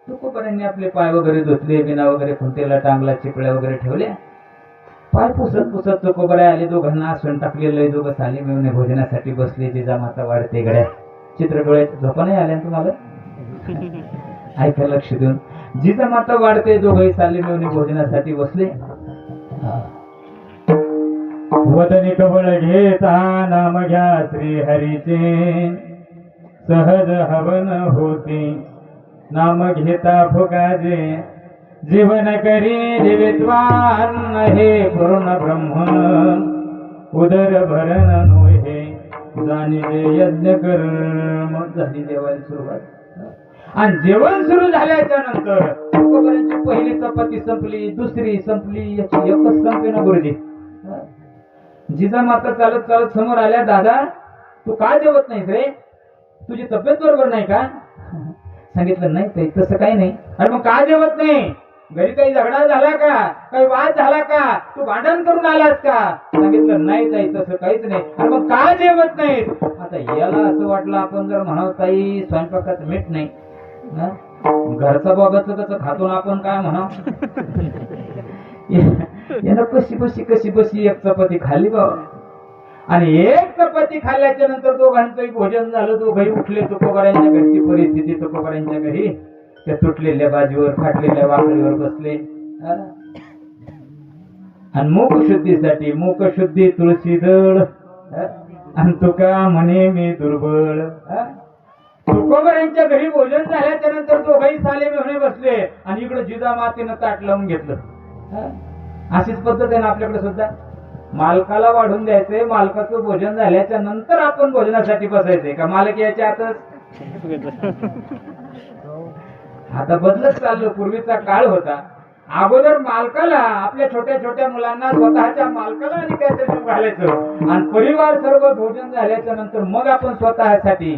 [SPEAKER 1] तुकोबारांनी आपले पाय वगैरे धुतले, बिना वगैरे खुंटेला टांगला, चिपळ्या वगैरे ठेवल्या. पाय पुसत पुसत तुकोबाराय आले. दोघांना आसन टाकलेलं, दोघं साली मिळून भोजनासाठी बसले. जिजामाता वाढते गड्या. चित्र डोळ्यात झोपा नाही आल्या तुम्हाला? ऐका लक्ष देऊन. जिजामाता वाढते, दोघंही साली मिळून भोजनासाठी बसले. वदनी कवळ घेता नाम घ्या श्री हरीचे, सहज हवन होते नाम घेता फुकाजे. जीवन करी जीवित्वान हे पूर्ण ब्रह्म, उदर भरण नोहे जाणीले यज्ञ कर्म. झाली जेवायला सुरुवात. आणि जेवण सुरू झाल्याच्या नंतर तुकोबारांची पहिली चपाती संपली, दुसरी संपली, याची एकच संपली ना गुरुजी. जिजामाता चालत चालत समोर आल्या. दादा तू का जेवत नाहीस रे? तुझी तब्येत बरोबर नाही का? सांगितलं नाही ताई तसं काही नाही. अरे मग का जेवत नाही? घरी काही झगडा झाला का? काही वाद झाला का? तू भांडण करून आलास का? सांगितलं नाही ताई तसं काहीच नाही. अरे मग का जेवत नाही? आता याला असं वाटलं आपण जर म्हणावं ताई स्वयंपाकात मीठ नाही, घरचा बघायचं कसं खातो ना आपण, काय म्हणाव. यानं कशी बशी एक चपाती खाल्ली बाबा. आणि एक चपाती खाल्ल्याच्या नंतर दोघांचंही भोजन झालं. दोघंही उठले. तुकोबारांच्या घरची परिस्थिती, तुकोबारांच्या घरी त्या तुटलेल्या बाजूवर फाटलेल्या वाकडीवर बसले. आणि मूक शुद्धीसाठी मूक शुद्धी तुळशी दळ, आणि तुका म्हणे मी दुर्बळ. तुकोबारांच्या घरी भोजन झाल्याच्या नंतर दोघंही साले मिळून बसले. आणि इकडे जिजामातेनं ताट लावून घेतलं. अशीच पद्धत आहे ना आपल्याकडे सुद्धा. मालकाला वाढून द्यायचंय, मालकाचं भोजन झाल्याच्या नंतर आपण भोजनासाठी बसायचंय का मालक याच्या आतच? आता बदलत चाललो. पूर्वीचा काळ होता, अगोदर मालकाला, आपल्या छोट्या छोट्या मुलांना स्वतःच्या मालकाला आणि काहीतरी जीव घालायचं. आणि परिवार सर्व भोजन झाल्याच्या नंतर मग आपण स्वतःसाठी.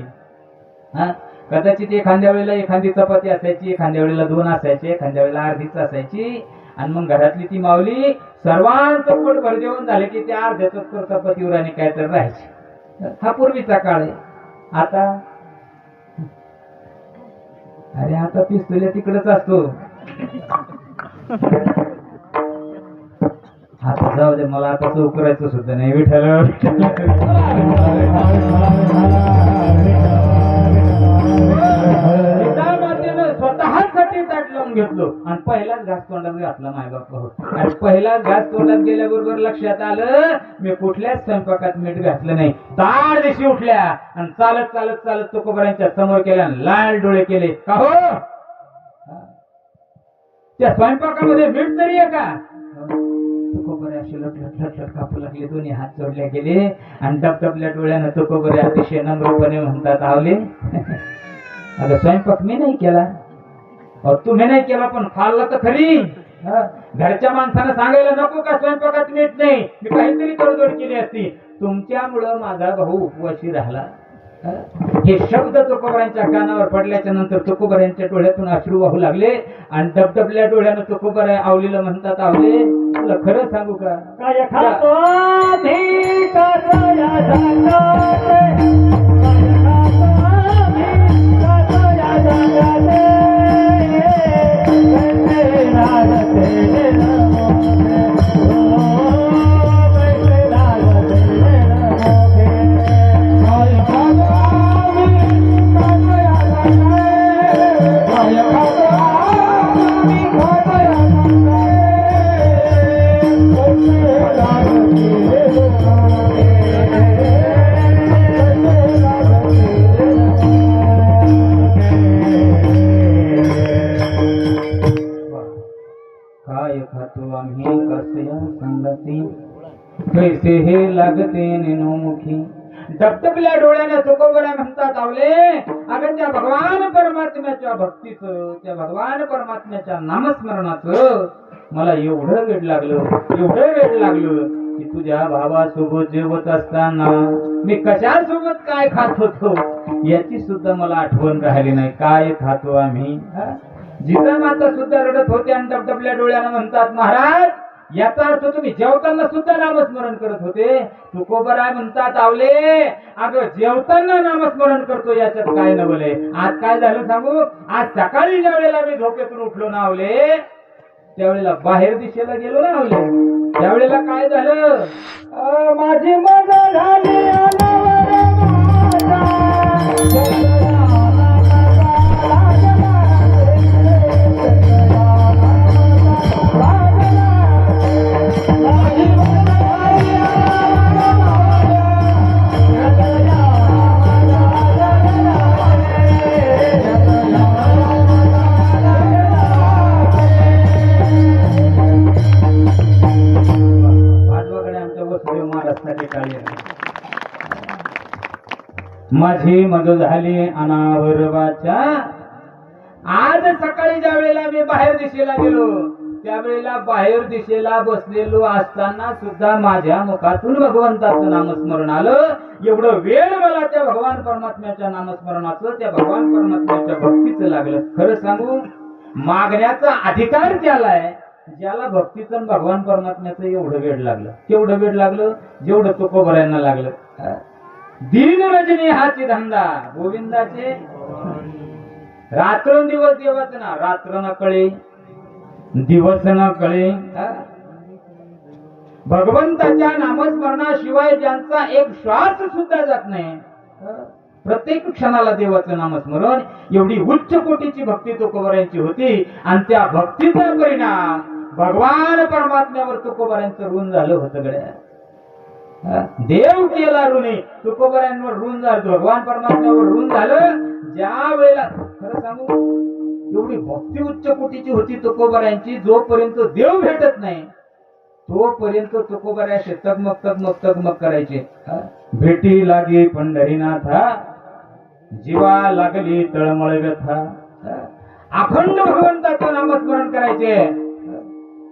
[SPEAKER 1] कदाचित एखाद्या वेळेला एखादी चपाती असायची, एखाद्या वेळेला 2 असायचे, एखाद्या वेळेला अर्धीच असायची. आणि मग घरातली ती माऊली सर्वांचं पोट भर जेवण झाले की त्या अर्ध्याच चपातीवर आणि काय तर राहायचे. हा पूर्वीचा काळ आहे. आता अरे आता पिस्तुल्या तिकडेच असतो. आता जाऊ दे, मला आता चौक करायचं सुद्धा नाही. विठ्ठल मातेनं स्वतःसाठी ताट लावून घेतलो आणि पहिलाच घास तोंडात घातला मायबाप भाऊ. आणि पहिलाच घास तोंडात गेल्याबरोबर लक्षात आलं मी कुठल्याच स्वयंपाकात मीठ घातलं नाही. ताड दिवशी उठल्या आणि चालत चालत चालत तुकोबऱ्यांच्या समोर केल्या आणि लाल डोळे केले. का हो त्या स्वयंपाकामध्ये मीठ तरी आहे का? तुकोबरे असे लटलट लटलट कापू लागले. दोन्ही हात जोडले गेले आणि टपटपल्या डोळ्यानं तुकोबरे अतिशय नम्रपणे म्हणतात आवले अगं स्वयंपाक मी नाही केला. तुम्ही नाही केला पण खाल्ला तर खरी. घरच्या माणसानं सांगायला नको का स्वयंपाकात मीठ नाही. मी काहीतरी तडजोड केली असती. तुमच्यामुळं माझा भाऊ उपवाशी राहिला. हे शब्द तुकोबऱ्यांच्या कानावर पडल्याच्या नंतर तुकोबऱ्यांच्या डोळ्यातून अश्रू वाहू लागले आणि डबडबल्या डोळ्यानं तुकोबऱ्या आवलीला म्हणतात आवले तुला खरं सांगू का
[SPEAKER 2] काय खातो आम्ही काजया जागाते काजया जागाते कैसे लागते
[SPEAKER 1] काय खातो आम्ही कसया संगती कैसे हे लागते नेनोमुखी. डबडबल्या डोळ्याने तुकोबऱ्या म्हणतात आवले अगं त्या भगवान परमात्म्याच्या भक्तीचं त्या भगवान परमात्म्याच्या नामस्मरणाचं मला एवढं वेड लागलं की तुझ्या भावासोबत जेवत असताना मी कशासोबत काय खात होतो याची सुद्धा मला आठवण राहिली नाही. काय खातो आम्ही. जिजामाता सुद्धा रडत होते आणि डबडबल्या डोळ्यानं म्हणतात महाराज याचा अर्थ तुम्ही जेवताना सुद्धा नामस्मरण करत होते. तुकोबराय म्हणतात आवले अगं जेवताना नामस्मरण करतो याच्यात काय नवले. आज काय झालं सांगू. आज सकाळी ज्या वेळेला मी झोपेतून उठलो ना आवले त्यावेळेला बाहेर दिशेला गेलो ना आवले त्यावेळेला काय झालं
[SPEAKER 2] माझी मजा झाली
[SPEAKER 1] माझी मज झाली अनावरवाच्या. आज सकाळी ज्या वेळेला मी बाहेर दिशेला गेलो त्यावेळेला बाहेर दिशेला बसलेलो असताना सुद्धा माझ्या मुखातून भगवंताचं नामस्मरण आलं. एवढं वेळ मला त्या भगवान परमात्म्याच्या नामस्मरणाचं त्या भगवान परमात्म्याच्या भक्तीचं लागलं. खरं सांगू मागण्याचा अधिकार त्याला आहे ज्याला भक्तीचं आणि भगवान परमात्म्याचं एवढं वेळ लागलं. केवढं वेळ लागलं जेवढं तुकोबऱ्यांना लागलं. दीन रजनी हाची धंदा गोविंदाचे रात्रंदिवस देवाचं ना रात्र न कळे दिवस न कळे. भगवंताच्या नामस्मरणाशिवाय ज्यांचा एक श्वास सुद्धा जात नाही प्रत्येक क्षणाला देवाचं नामस्मरण एवढी उच्च कोटीची भक्ती तुकोबऱ्यांची होती. आणि त्या भक्तीचा परिणाम भगवान परमात्म्यावर तुकोबऱ्यांचं ऋण झालं होतं. गड्या देव केला ऋणी तुकोबऱ्यांवर ऋण झालं भगवान परमात्म्यावर ऋण झालं. ज्या वेळेला खरं सांगू एवढी भक्ती उच्च कोटीची होती तुकोबऱ्यांची जोपर्यंत देव भेटत नाही तोपर्यंत तुकोबऱ्याशी तगमग तगमग तगमग करायचे. भेटी लागे पंढरीनाथा जीवा लागली तळमळ व्यथा. अखंड भगवंताचं नामस्मरण करायचे.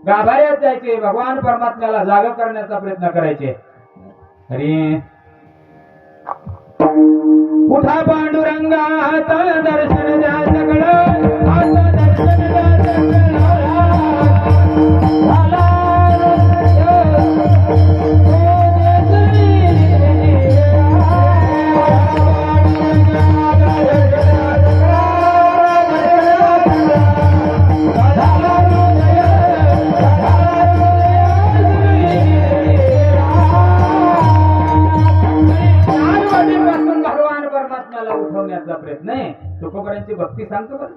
[SPEAKER 1] गाभाऱ्यात जायचे भगवान परमात्म्याला जागा करण्याचा प्रयत्न करायचे. अरे उठा पांडुरंगा आता दर्शन द्या सगळं आता दर्शन द्या सगळं. करण्याचा प्रयत्न आहे. तुकोबरांची भक्ती सांगतो बरं.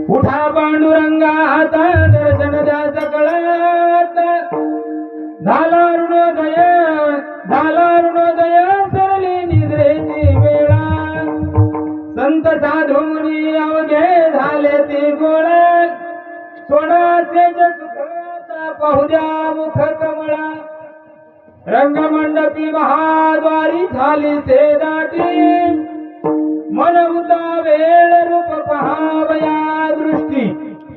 [SPEAKER 1] उठा पांडुरंगा हाता दर्शन द्या सकळात, झाला ऋणोदय सरली निद्रेची वेळा, संत साधू मुनी अवघे झाले ते गोळा, सोडाचे सुखाचा पाहू द्या मुख कमळा, रंगमंडपी महाद्वारी झाली से दाटी, मनमुता वेळ रूप पहावया दृष्टी.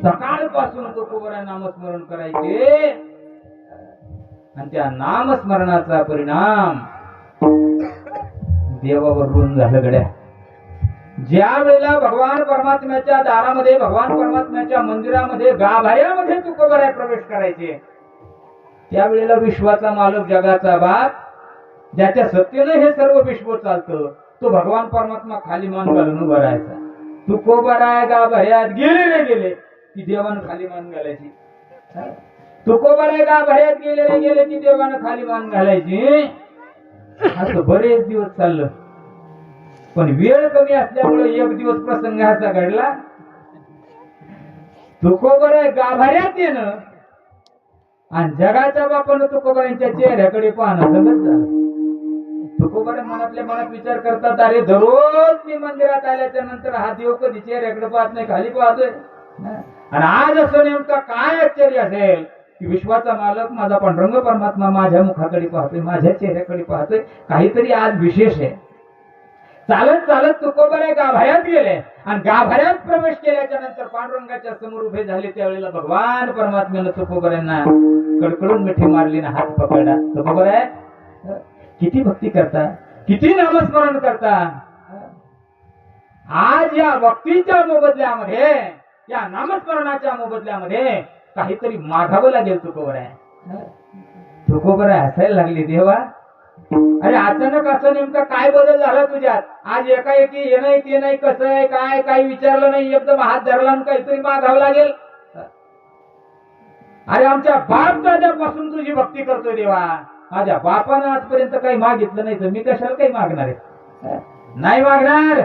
[SPEAKER 1] सकाळपासून तुकोबरा नामस्मरण करायचे आणि त्या नामस्मरणाचा परिणाम देवावर ऋण झालं गड्या. ज्या वेळेला भगवान परमात्म्याच्या दारामध्ये, भगवान परमात्म्याच्या मंदिरामध्ये, गाभाऱ्यामध्ये तुकोबरा प्रवेश करायचे, त्यावेळेला विश्वाचा मालक, जगाचा बाप, ज्याच्या सत्तेने हे सर्व विश्व चालतं, तो भगवान परमात्मा खाली मान घालून उभा राहायचा. तुकोबरा गाभाऱ्यात गेले की देवानं खाली मान घालायची. तुकोबरा गाभाऱ्यात गेले की देवानं खाली मान घालायची. असं बरेच दिवस चाललं, पण वेळ कमी असल्यामुळे एक दिवस प्रसंग असा घडला. तुकोबरा गाभाऱ्यात येणं आणि जगाच्या बापानं तुकोबरांच्या चेहऱ्याकडे पाहणं जगत झालं. तुकोबरा मनातल्या मनात विचार करतात, अरे दररोज मी मंदिरात आल्याच्या नंतर हा देव कधी चेहऱ्याकडे पाहत नाही, खाली पाहतोय. आणि आज असं नेमकं काय आश्चर्य असेल की विश्वाचा मालक माझा पांडुरंग परमात्मा माझ्या मुखाकडे पाहतोय, माझ्या चेहऱ्याकडे पाहतोय. काहीतरी आज विशेष आहे. चालत चालत तुकोबरा गाभाऱ्यात गेले आणि गाभाऱ्यात प्रवेश केल्याच्या नंतर पांडुरंगाच्या समोर उभे झाले. त्यावेळेला भगवान परमात्म्यानं तुकोबरांना कडकडून मिठी मारली ना हात पकडला. तुकोबरा किती भक्ती करता, किती नामस्मरण करता. आज या भक्तीच्या मोबदल्यामध्ये, या नामस्मरणाच्या मोबदल्यामध्ये काहीतरी मागावं लागेल. तुकोबरा हसायला लागली. देवा, अरे अचानक असं नेमका काय बदल झाला तुझ्यात? आज एकाएकी हे नाही ते नाही, कसं आहे काय काही विचारलं नाही, एकदम हात धरला आणि काहीतरी मागावं लागेल. अरे आमच्या बाप दादापासून तुझी भक्ती करतोय देवा. माझ्या बापानं आजपर्यंत काही मागितलं नाही, तर मी कशाला काही मागणार आहे? नाही मागणार.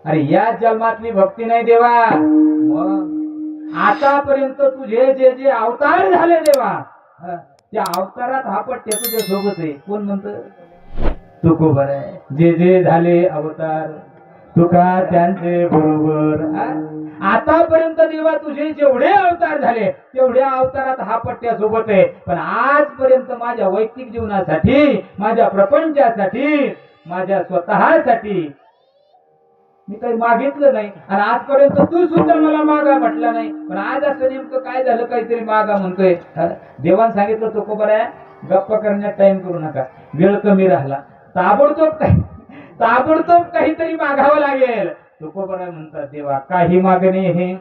[SPEAKER 1] अरे या जन्मातली भक्ती नाही देवा. मग आतापर्यंत तुझे जे जे अवतार झाले देवा, त्या अवतारात हा पट्ट्या तुझ्या सोबत आहे. कोण म्हणत? तुकोबरा. जे जे झाले अवतार तुका त्यांचे बरोबर. आतापर्यंत देवा तुझे जेवढे अवतार झाले तेवढ्या अवतारात हा पट्ट्या सोबत आहे. पण आजपर्यंत माझ्या वैयक्तिक जीवनासाठी, माझ्या प्रपंचासाठी, माझ्या स्वतःसाठी मी काही मागितलं नाही. आणि आजपर्यंत तू सुद्धा मला मागा म्हटलं नाही. पण आज असं नेमकं काय झालं? काहीतरी मागा म्हणतोय. देवान सांगितलं तुकोबरा गप्प करण्यात टाइम करू नका, वेळ कमी राहिला, ताबडतोब काहीतरी मागावं लागेल. तुकोबरा म्हणतात, देवा काही मागणे हे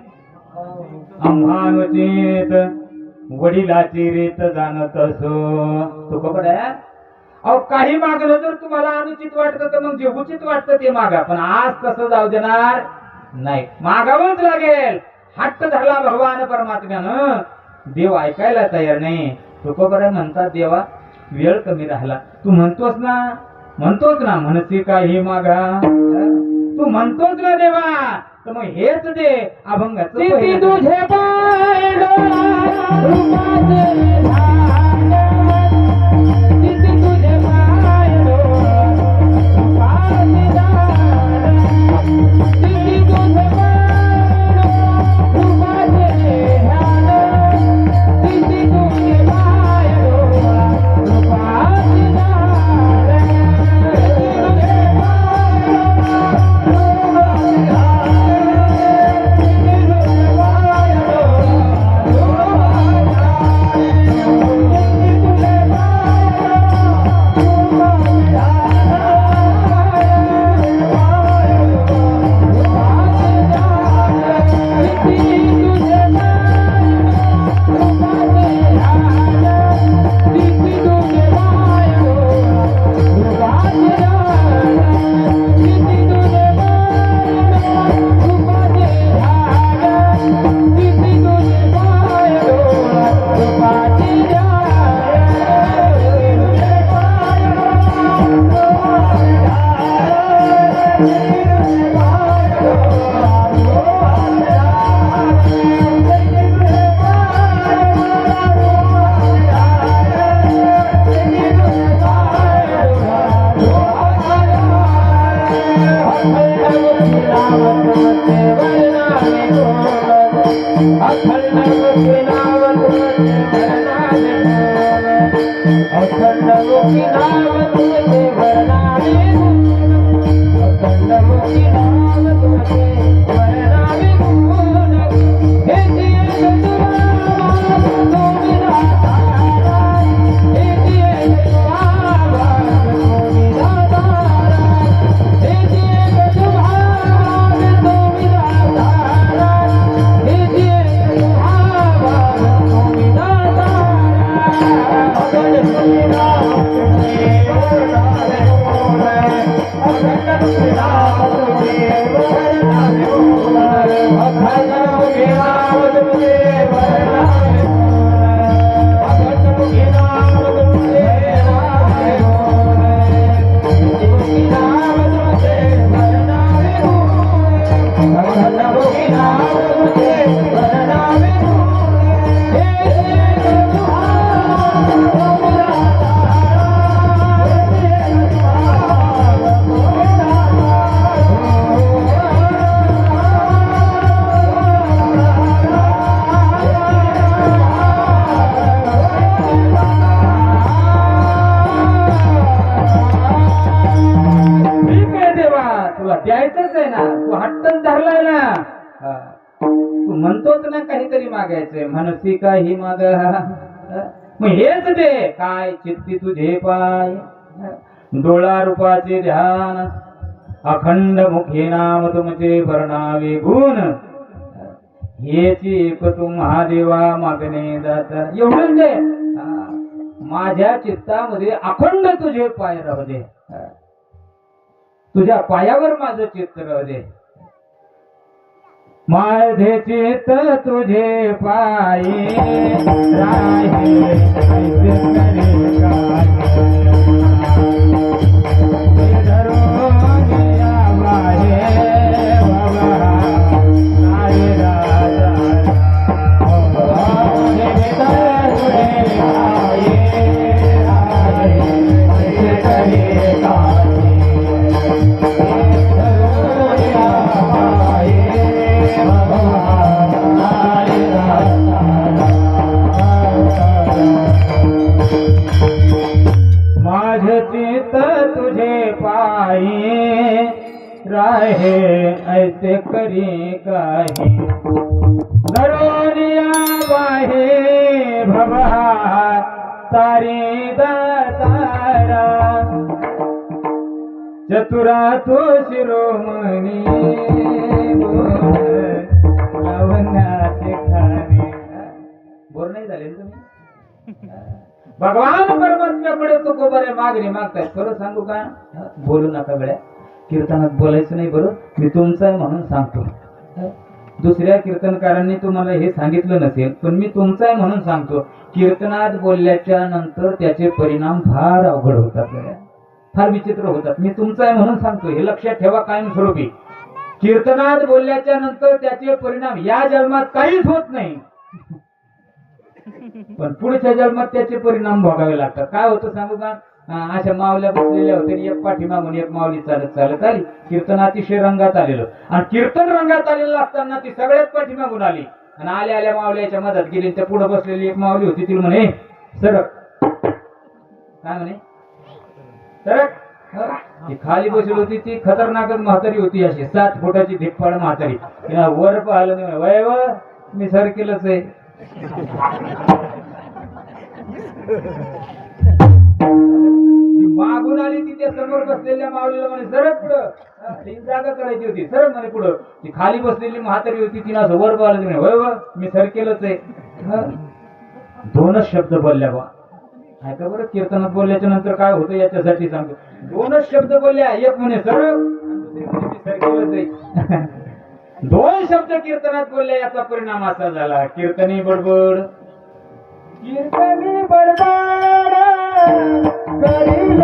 [SPEAKER 1] आम्हानोचित वडिलाची रीत जाणत असो. तुकोबरा, अहो काही मागणं जर तुम्हाला अनुचित वाटतं तर मग जे उचित वाटतं ते मागा, पण आज तसं जाऊ देणार नाही, मागावंच लागेल. हट्ट धरला भगवान परमात्म्यानं. देव ऐकायला तयार नाही. तुकोबरा म्हणतात, देवा वेळ कमी राहिला, तू म्हणतोस ना म्हणसी काही मागा, तू म्हणतोच ना देवा, तर मग हेच दे. अभंगाचं
[SPEAKER 2] तुझे पाय अखंड मुखी नाम तुमचे वर्णावे अखंड मुखी नाम तुमचे वर्णावे गुण हे जिये गजरावा तुम्ही दातारा हे जिये गजरावा तुम्ही दातारा हे जिये गजरावा तुम्ही दातारा हे जिये गजरावा तुम्ही दातारा अखंड मुखी नाम तुमचे वर्णावे गुण अखंड मुखी नाम तुमचे वर्णावे गुण अखंड मुखी नाम तुमचे वर्णावे गुण अखंड मुखी नाम तुमचे वर्णावे गुण मुखी नाम तुमचे वर्णावे गुण अखंड मुखी नाम तुमचे वर्णावे गुण हे
[SPEAKER 1] ठीक आहे देवा, तुला द्यायचंच आहे ना, तू हट्टच धरलाय ना. हा. तू म्हणतोच ना काहीतरी मागायचंय, मनसी काही माग. मग हेच दे. काय चित्ती तुझे पाय, डोळा रूपाचे ध्यान, अखंड मुखे नाम तुमचे वर्णावे गुण, हेची एक तू महादेवा मागणे जाता. एवढंच दे. हा. माझ्या चित्तामध्ये अखंड तुझे पाय राहू दे. तुझ्या पायावर माझं चित्त राहू दे. माझे चित्त तुझे पायी राहे, ऐसे करे काय. हे धरून यावाहे बाबा, नारे राजा. हे चित्त तुझे पायी राहे, ऐसे करे काय. माझे चित्त तुझे पायी राहे, ऐसे करी काही. दरोनिया वाहे भवा, तारी दातारा. चतुरा तो शिरोमणी, लावण्याचे खाणे. बोर नाही झाले ना तुम्ही? भगवान परमात्म्याकडे तो बरे मागणी मागताय. खरं सांगू का? बोलू नका गड्या. कीर्तनात बोलायचं नाही. बरं, मी तुमचं आहे म्हणून सांगतो. दुसऱ्या कीर्तनकारांनी तुम्हाला हे सांगितलं नसेल, पण मी तुमचं आहे म्हणून सांगतो. कीर्तनात बोलल्याच्या नंतर त्याचे परिणाम फार अवघड होतात गड्या, फार विचित्र होतात. मी तुमचं आहे म्हणून सांगतो, हे लक्षात ठेवा कायमस्वरूपी. कीर्तनात बोलल्याच्या नंतर त्याचे परिणाम या जन्मात काहीच होत नाही, पण पुढच्या जन्मात त्याचे परिणाम भोगावे लागतात. काय होतं सांगू का? अशा मावल्या बसलेल्या होत्या, एक पाठीमागून एक माऊली चालत चालत आली. कीर्तन अतिशय रंगात आलेलं, आणि कीर्तन रंगात आलेलं असताना ती सगळ्यात पाठीमागून आली आणि आल्या आल्या मावल्याच्या मदत गेली. त्या पुढे बसलेली एक माऊली होती, तिला म्हणे सरक. काय म्हणे? सरक. ती खाली बसली होती, ती खतरनाकच म्हातारी होती, अशी 7 फुटाची धिप्पाड म्हातारी. तिला वर पाहिलं नाही. वय व मी सर केलंच आहे. मागून आली, ती त्या समोर बसलेल्या माऊलीला म्हणे सरक पुढं. तीन जागा करायची होती, सरक म्हणे पुढं. ती खाली बसलेली म्हातारी होती, तिला असं वर पाहिलं म्हणे वय व मी सर केलंच आहे. 2च शब्द बोलल्या बा. ऐका बरं, कीर्तनात बोलल्याच्या नंतर काय होतं याच्यासाठी सांगतो. 2च शब्द बोलल्या, एक म्हणे सरळ आणि दुसरी म्हणे मी सर केलंच आहे. 2 शब्द कीर्तनात बोलल्या, याचा परिणाम असा झाला. कीर्तनी बडबड, कीर्तनी बडबड करील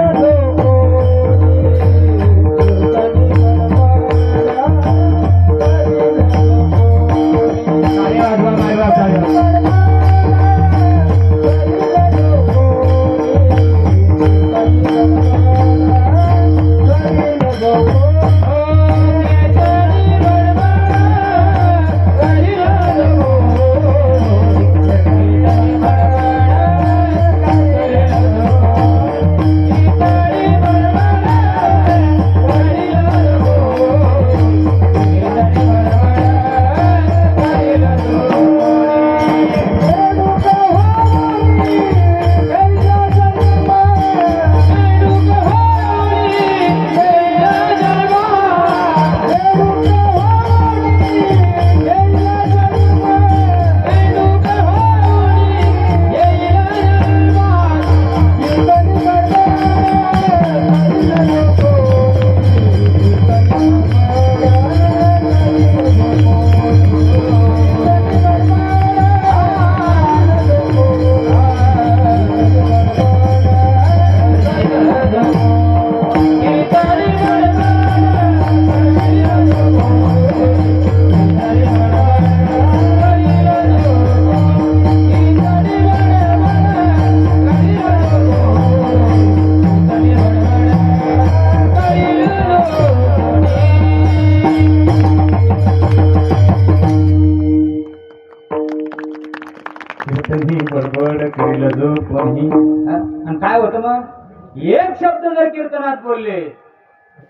[SPEAKER 1] जो कोणी आणि काय होतं मग एक शब्द जर कीर्तनात बोलले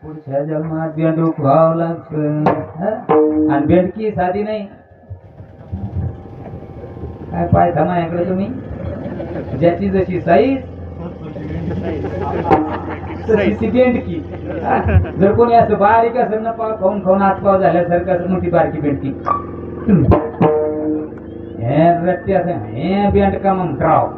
[SPEAKER 1] पुढच्या जन्मात बेंडूक व्हावं लागतं आणि बेंडकी साधी नाही काय पाहता माझ्याकडे तुम्ही ज्याची जशी साईज तशी बेंडकी जर कोणी असं बारीक असं न पाव खाऊन खाऊन हातपाव झाल्यासारखं असं मोठी बारकी बेंडकी हे रट्टी असं हे बेंडका म्हणताव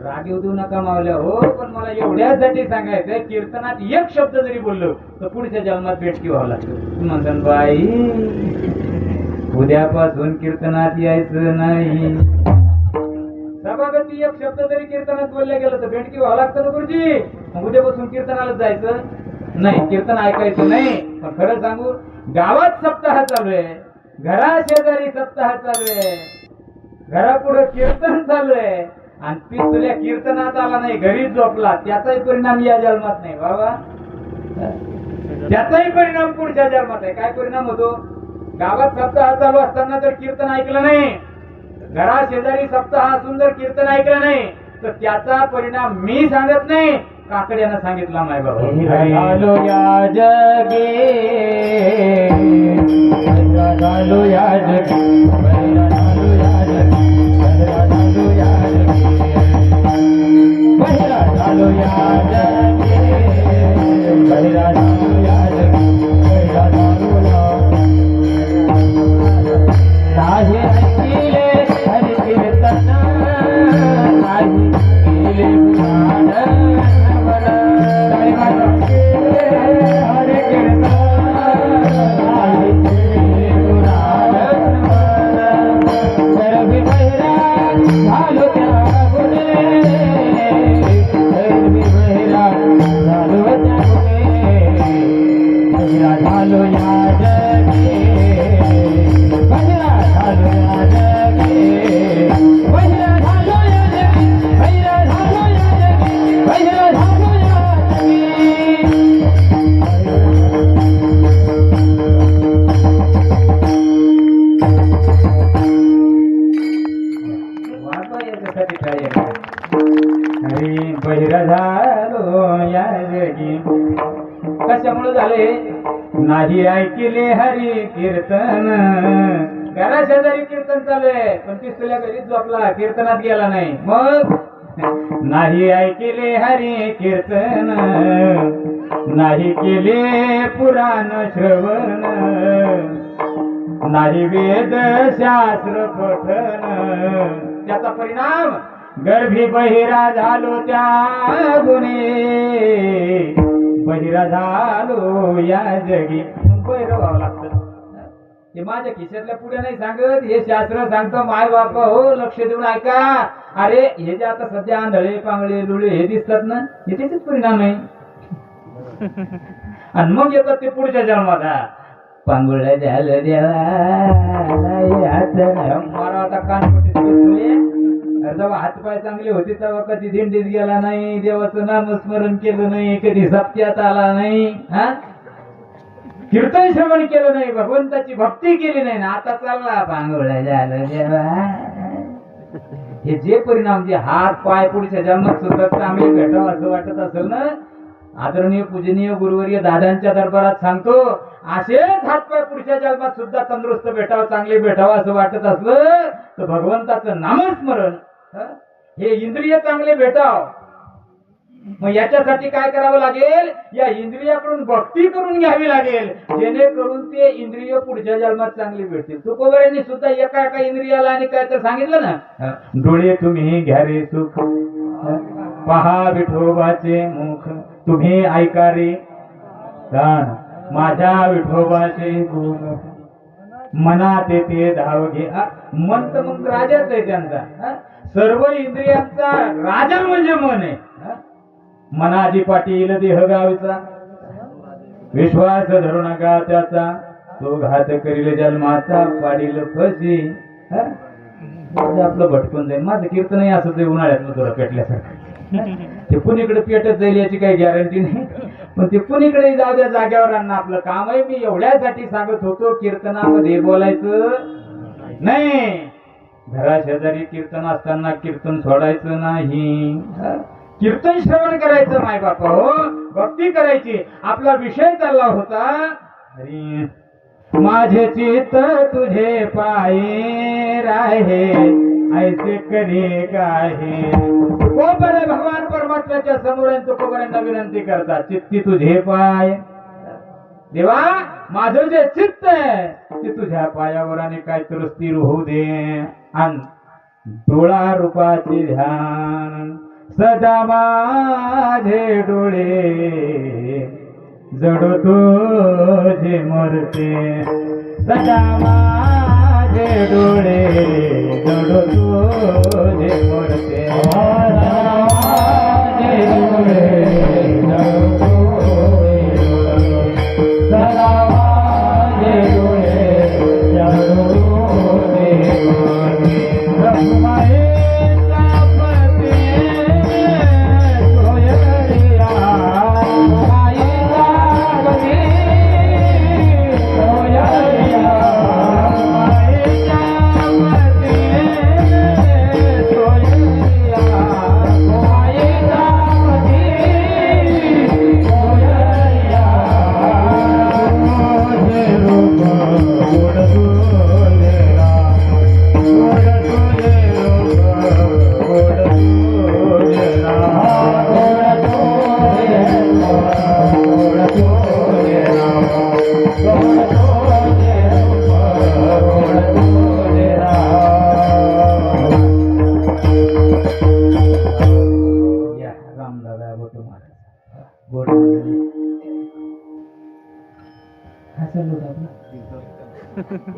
[SPEAKER 1] रागीव देऊ नका मावल्या हो पण मला एवढ्यासाठी सांगायचंय कीर्तनात एक शब्द जरी बोललो तर पुढच्या जन्मात बेटकी व्हावं लागतं म्हणतात बाई उद्यापासून कीर्तनात यायचं नाही सभागती एक शब्द जरी कीर्तनात बोलल्या गेलं तर बेटकी व्हावं लागतं ना गुरुजी मग उद्यापासून कीर्तनाला जायचं नाही कीर्तन ऐकायचं नाही पण खरं सांगू गावात सप्ताह चालू आहे घरा शेजारी सप्ताह चालू आहे घरापुढे कीर्तन चालू आहे आणि पिस्तुल्या कीर्तनात आला नाही घरी झोपला त्याचाही परिणाम या जन्मात नाही बाबा त्याचाही परिणाम पुढच्या जन्मात आहे काय परिणाम होतो गावात सप्ताह चालू असताना जर कीर्तन ऐकलं नाही घरा शेजारी सप्ताह असून जर कीर्तन ऐकलं नाही तर त्याचा परिणाम मी सांगत नाही काकड्यानं सांगितला माय बाबा या जगे या कशामुळे झाले नाही ऐकले हरी कीर्तन घरा शेजारी कीर्तन चालू आहे पण पिस्तुल्या घरीच झोपला कीर्तनात गेला नाही मग नाही ऐकले हरी कीर्तन नाही केले पुराण श्रवण नाही वेद शास्त्र पठन त्याचा परिणाम गर्भी बहिरा झालो त्या गुणे बहिरा झालो या जगी बहिरा व्हावं लागतं हे माझ्या खिशातल्या पुढे नाही सांगत हे शास्त्र सांगतो माय बापा हो लक्ष देऊन ऐका अरे हे जे आता सध्या आंधळे पांगळे लुळे हे दिसतात ना हे त्याचेच परिणाम आहे आणि मग येतात ते पुढच्या जन्मात पांगुळ झालं देवा मारा आता कानपट्टी जेव्हा हातपाय चांगले होते तेव्हा कधी दिंडीत गेला नाही देवाचं नामस्मरण केलं नाही कधी सप्त्यात आला नाही कीर्तन श्रवण केलं नाही भगवंताची भक्ती केली नाही ना आता चालला पांगुळ झालं देवा हे जे परिणाम जे हात पाय पुढच्या जन्मात सुद्धा चांगले भेटावं असं वाटत असेल ना आदरणीय पूजनीय गुरुवर्य दादांच्या दरबारात सांगतो असेच हातपाय पुढच्या जन्मात सुद्धा तंदुरुस्त भेटावं चांगले भेटावं असं वाटत असलं तर भगवंताचं नामस्मरण हे इंद्रिय चांगले भेटाव मग याच्यासाठी काय करावं लागेल या इंद्रियाकडून भक्ती करून घ्यावी लागेल जेणेकरून ते इंद्रिय पुढच्या जन्मात चांगले भेटतील तुकोबारांनी सुद्धा एका एका इंद्रियाला आणि काय तर सांगितलं ना डोळे तुम्ही घ्या रे सुख पहा विठोबाचे मुख तुम्ही ऐका रे कान माझ्या विठोबाचे गुण मनात ते धाव घे मन तर मग राजाच आहे त्यांचा सर्व इंद्रियांचा राजा म्हणजे मन आहे मनाजी पाटील देह गावचा विश्वास धरू नका त्याचा तो घात करील जन्माचा पाडील फसी आपलं भटकून जाईल माझं कीर्तनही असं ते उन्हाळ्यातलं थोडं पेटल्यासारखं ते कुणीकडे पेटत जाईल याची काही गॅरंटी नाही पण ते कुणीकडे जाऊ द्या जाग्यावर आणणं आपलं काम आहे मी एवढ्यासाठी सांगत होतो कीर्तनामध्ये बोलायचं नाही घरा शेजारी कीर्तन असताना कीर्तन सोडायचं नाही. कीर्तन श्रवण करायचं माय बापा हो, भक्ती करायची. आपला विषय चालला होता हरी माझे चित्त तुझे पाये राहे ऐसे करे काहे. तुकोबरे भगवान परमात्म्याच्या समोर तुकोबऱ्यांना विनंती करतात चित्ती तुझे पाय. देवा माझं जे चित्त आहे ते तुझ्या पायावर आणि काहीतरी स्थिर होऊ दे. आणि डोळा रूपाचे ध्यान सदा माझे डोळे जडो तुझे मूर्ती. सदा माझे डोळे जडो तुझे मूर्ती. सदा माझे डोळे जडो सदा माझे डोळे जडो तुझे मूर्ती. रखुमाईचा पती सोयरिया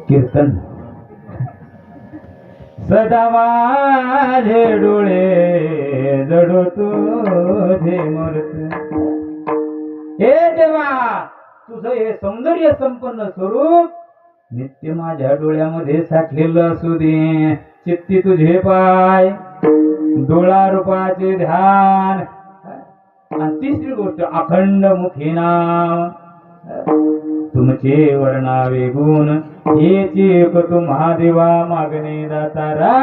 [SPEAKER 1] कीर्तन. सदा माझे डोळे जडो तुझे मूर्ती. हे देवा तुझं हे सौंदर्य संपन्न स्वरूप नित्य माझ्या डोळ्यामध्ये साठलेलं असू दे. चित्ती तुझे पाय डोळा रूपाचे ध्यान. आणि तिसरी गोष्ट अखंड मुखी नाम तुमचे वर्णावे गुण हेच एक तुम्हा देवा मागणे दातारा.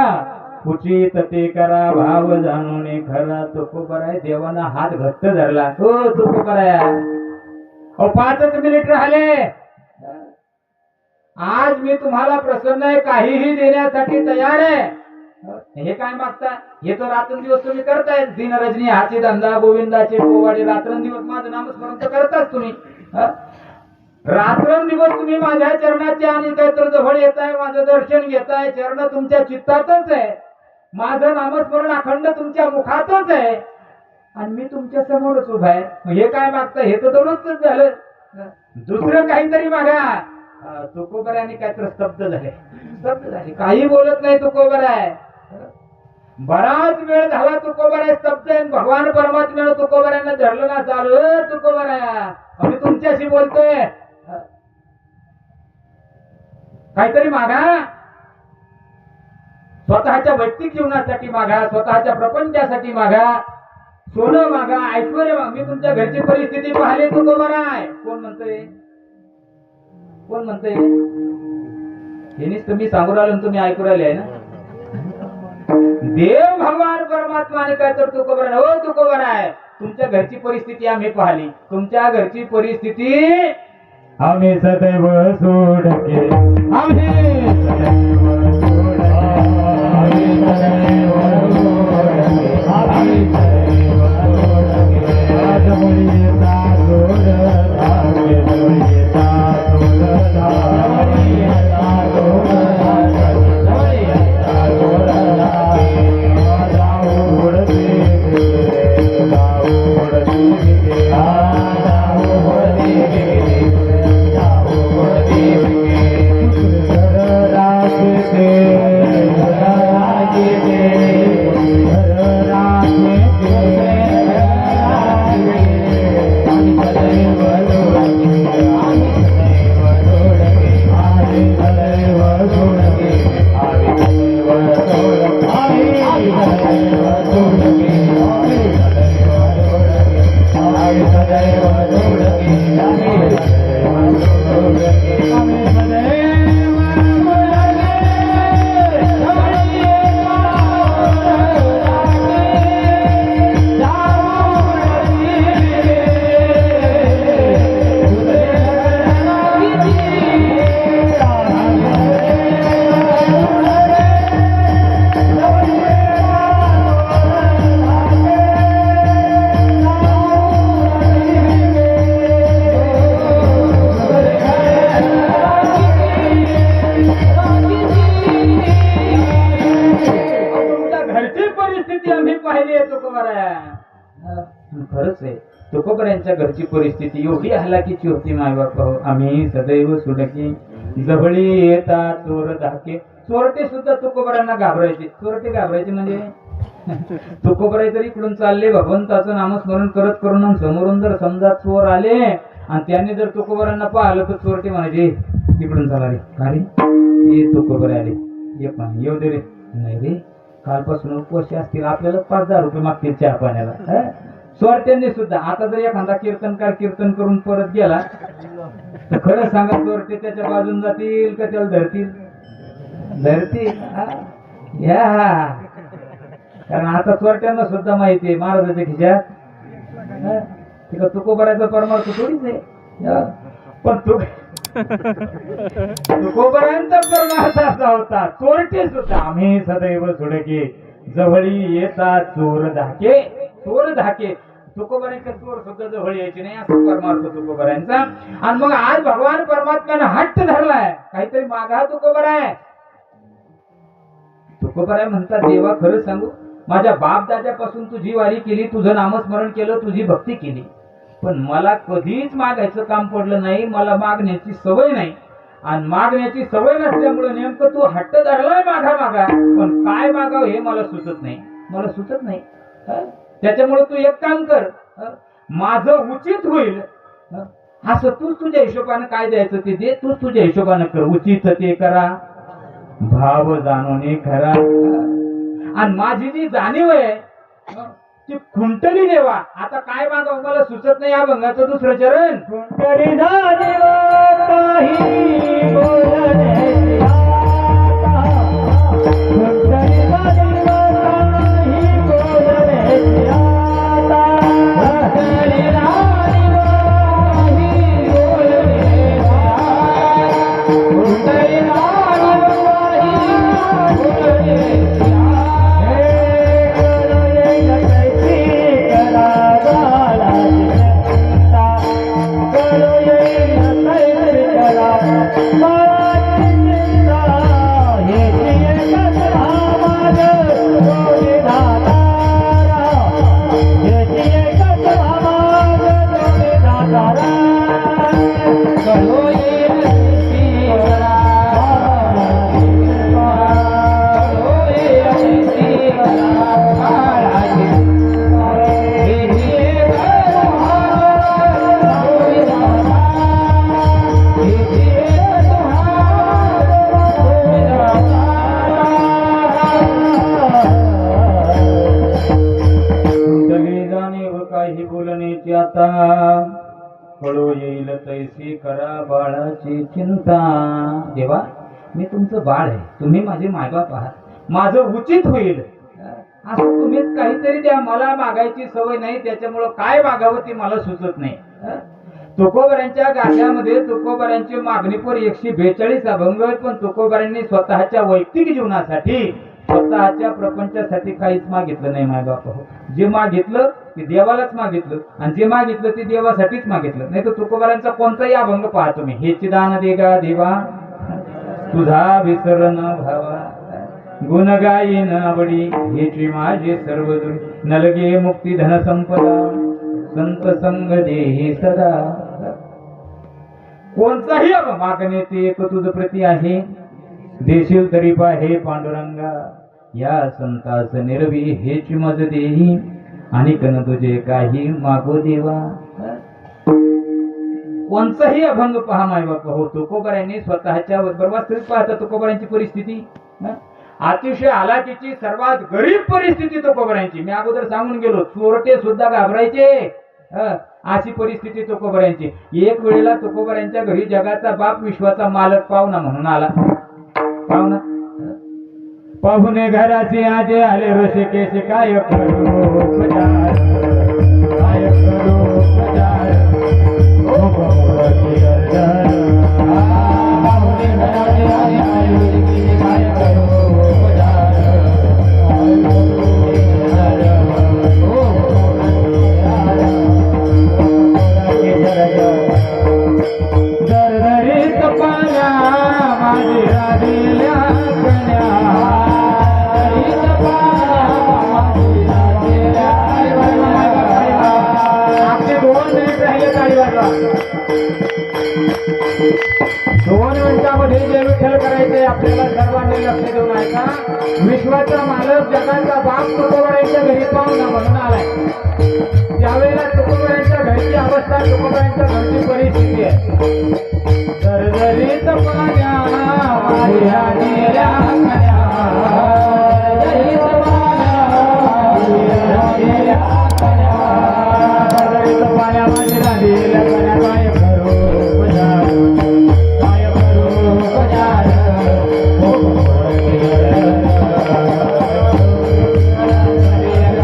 [SPEAKER 1] कुचित ते करा भाव जाणून खरा. तुकोबराय देवाना हात घट्ट धरला. हो तुकोबराय हो 5 मिनिट राहिले. आज मी तुम्हाला प्रसन्न आहे, काहीही देण्यासाठी तयार आहे. हे काय मागता? हे तर रात्रंदिवस तुम्ही करताय. दिन रजनी हाची धंदा गोविंदाचे पोवाडे रात्रंदिवस माझं नामस्मरण तर करताच तुम्ही. रात्रंदिवस तुम्ही माझ्या चरणाचे आणि काहीतरी जवळ येताय, माझं दर्शन घेताय. चरण तुमच्या चित्तातच आहे, माझं नामस्मरण अखंड तुमच्या मुखातच आहे आणि मी तुमच्या समोरच उभा आहे. हे काय मागता? हे तर दोनच झालं. दुसरं काहीतरी मागा. तुकोबऱ्याने काहीतरी स्तब्ध झाले, काही बोलत नाही तुकोबराय. बराच वेळ झाला तुकोबराय स्तब्ध आहे. भगवान परमात्म्यानं तुकोबऱ्यांना धरलं ना चालू. तुकोबराय आम्ही तुमच्याशी बोलतोय, काहीतरी मागा. स्वतःच्या वैयक्तिक जीवनासाठी मागा, स्वतःच्या प्रपंचासाठी मागा, सोनं मागा, ऐश्वर्य मागा. मी तुमच्या घरची परिस्थिती पाहिली तुकोबराय. कोण म्हणतोय? कोण म्हणतोय? हेनीच तुम्ही सांगू राहिले, तुम्ही ऐकू राहिले आहे ना. देव भगवान परमात्मा आणि काय तर तुकोबराय. हो तुकोबराय तुमच्या घरची परिस्थिती आम्ही पाहिली. तुमच्या घरची परिस्थिती आम्ही सदैव सोडके, आम्ही सदैव सोडके, आम्ही सदैव सोडके, आम्ही सदैव सोडके. आज मुलीचा सोड धागे, मुलीचा सोड धागे, मुलीचा सोड धागे, मुलीचा सोड धागे. जाऊ उडते जाऊ उडते जाऊ उडते परिस्थिती आम्ही पाहिली आहे तुकोबरा. खरंच आहे, तुकोबऱ्यांच्या घरची परिस्थिती एवढी हलाखीची होती मायबाप. आम्ही सदैव सुडकी जवळी येतात चोर धाके. चोरटे सुद्धा तुकोबऱ्यांना घाबरायचे. चोरटे घाबरायचे म्हणजे तुकोबराय तरी इकडून चालले भगवंताचं नामस्मरण करत करून आणि समोरून जर समजा चोर आले आणि त्यांनी जर तुकोबऱ्यांना पाहिलं तर चोरटे म्हणायचे इकडून चला रे. का रे ये तुकोबरे आले, ये पाणी येऊ दे रे. नाही रे, कालपासून उपवासी असतील, आपल्याला 5,000 रुपये मागतील चहा पाण्याला. चोरट्यांनी सुद्धा आता जर एखादा कीर्तनकार कीर्तन करून परत गेला तर खरं सांगा चोरटे त्याच्या बाजून जातील का त्याला धरतील? धरतील. या कारण आता चोरट्यांना सुद्धा माहिती आहे महाराजाच्या खिशात तिला तुकोबऱ्याचा परमार्थ थोडीच आहे. पण तुकोबऱ्यांचा परमार्थ असा होता, चोरटे सुद्धा आम्ही सदैव सुडके जवळी येतात चोर धाके. चोर धाके तुकोबऱ्यांचा चोर सुद्धा जवळ यायचे नाही असा परमार्थ तुकोबऱ्यांचा. आणि मग आज भगवान परमात्म्यानं हट्ट धरलाय काहीतरी मागा. तुकोबरा आहे, तुकोबराय म्हणतात देवा खरं सांगू, माझ्या बाप दाद्यापासून तुझी वारी केली, तुझं नामस्मरण केलं, तुझी भक्ती केली, पण मला कधीच मागायचं काम पडलं नाही. मला मागण्याची सवय नाही आणि मागण्याची सवय नसल्यामुळे नेमकं तू हट्ट धरलाय मागा मागा, पण काय मागावं हे मला सुचत नाही. मला सुचत नाही. त्याच्यामुळे तू एक काम कर, माझं उचित होईल असं तूच तुझ्या हिशोबानं काय द्यायचं ते दे. तूच तुझ्या हिशोबानं कर. उचित ते करा भाव जाणून खरा. आणि माझी जी जाणीव आहे ती खुंटली देवा. आता काय मागावं मला सुचत नाही. या भंगाचं दुसरं चरण. खुंटली जाणीव काही बोलण्याची आता, खुंटली जाणीव काही बोलण्याची आता, खुंटली जाणीव काही बोलण्याची आता, खुंटली जाणीव काही बोलण्याची आता. आता कळू येईल तैसी करा बाळाची चिंता. देवा मी तुमचं बाळ आहे, तुम्ही माझे मायबाप आहात, माझं उचित होईल असं तुम्हीच काहीतरी द्या. मला मागायची सवय नाही, त्याच्यामुळं काय मागावं ते मला सुचत नाही. तुकोबऱ्यांच्या गाठ्यामध्ये तुकोबऱ्यांची मागणी पर 142 अभंग, पण तुकोबऱ्यांनी स्वतःच्या वैयक्तिक जीवनासाठी स्वतःच्या प्रपंचासाठी काहीच मागितलं नाही मायबाप. जे मागितलं ते देवालाच मागितलं आणि जे मागितलं ते देवासाठीच मागितलं. नाही तर तुकोबऱ्यांचा कोणताही अभंग पहा तुम्ही, हेची दान देगा देवा तुझा विसरण भावा, गुण गायीन आवडी हेची माझे सर्व जुळी, नलगे मुक्ती धन संपदा संत संग देही सदा. कोणताही मागणे ते एक तुझ प्रती आहे, देशील तरी पाहे पांडुरंगा, या संतास निरवी हेची मज देही, आणि कन तुझे काही मागो देवा. कोणताही अभंग पहा मायबाप हो, तुकोबऱ्यांनी स्वतःच्या वास्तविक पाहता तुकोबऱ्यांची परिस्थिती अतिशय हालाकीची, सर्वात गरीब परिस्थिती तुकोबऱ्यांची. मी अगोदर सांगून गेलो, चोरटे सुद्धा घाबरायचे अशी परिस्थिती तुकोबऱ्यांची. एक वेळेला तुकोबऱ्यांच्या घरी जगाचा बाप विश्वाचा मालक पाहुणा म्हणून आला. पाहुणा पाहुणे घराचे आजे आले, ऋषिकेश काय करू उपचार, काय करू उपचार, ओ बाबूराची अर्धार. पाहुणे घराचे आले ऋषिकेश काय करू उपचार, काय करू उपचार, ओ दरदरीत पाण्या माझी राहिल्या कन्या, दरदरीत पाण्या 2 मिनिटामध्ये जे विठ्ठल करायचे आपल्याला सर्वांनी लक्ष देऊन ऐका. विश्वाचा मालक जगाचा बाप तुकोबरायांच्या घरी पाहुणा म्हणून आलाय. त्यावेळेला तुकोबरायांच्या घरची अवस्था, तुकोबरायांच्या घरची परिस्थिती आहे. दरदरीत पाण्या माझ्या गेल्या कन्या, दरदरीत पाण्या माझ्या गेल्या कन्या, दरदरीत पाण्या माझ्या गेल्या कन्या, काय करू बजार, काय करू बजार, हो काय करू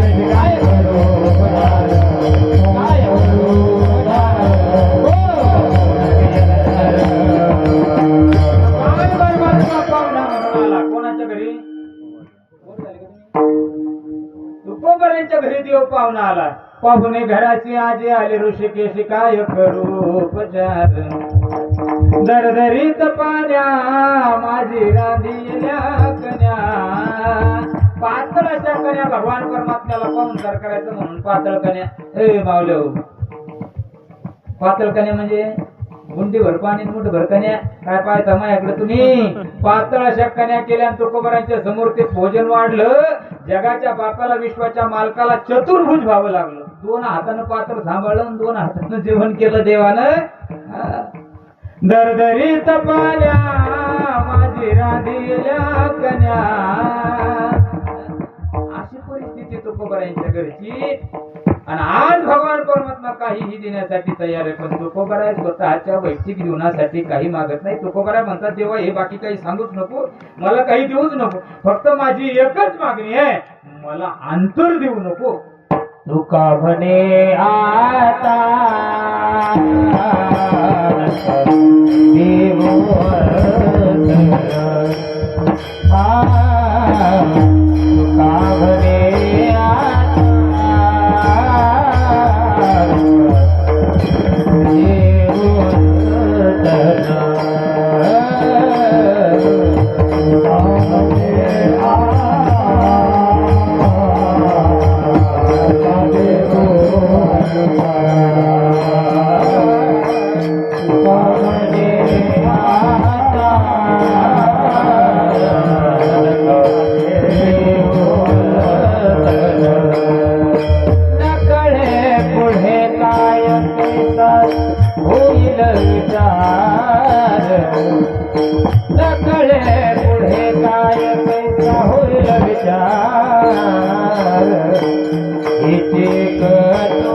[SPEAKER 1] बजार, काय करू बजार, कोणाच्या घरी? तुकोबरायांच्या घरी देव पाहुणा आला. पाहुणे घराची आजी आले ऋषिकेशी, काय करू उपचार, दरदरीत पाण्या माझी रांधिल्या कन्या. पातळ अशा कन्या भगवान परमात्म्याला पाहुणचार करायचं म्हणून पातळ कन्या. ए मावले, पातळ कन्या म्हणजे गुंडीभर पाणी मुठभर कन्या. काय पाहता माझ्याकडे तुम्ही? पातळ अशा कन्या केल्या. तुकोबरायांच्या समोर ते भोजन वाढलं. जगाच्या बापाला, विश्वाच्या मालकाला चतुर्भुज व्हावं लागलं. 2 हातानं पात्र सांभाळलं, 2 हातानं जेवण केलं देवानं. दरदरीत पाण्या माझी रांधिल्या कन्या, अशी परिस्थिती तुकोबरायांच्या घरची. आणि आज भगवान परमात्मा काहीही देण्यासाठी तयार आहे. पण तुकोबराय स्वतःच्या वैयक्तिक जीवनासाठी काही मागत नाही. तुकोबराय म्हणतात, देवा हे बाकी काही सांगूच नको, मला काही देऊच नको, फक्त माझी एकच मागणी आहे, मला अंतर देऊ नको. तुका म्हणे आता होईल विचार, नकळे पुढे काय पैसा होईल विचार, हिचे करतो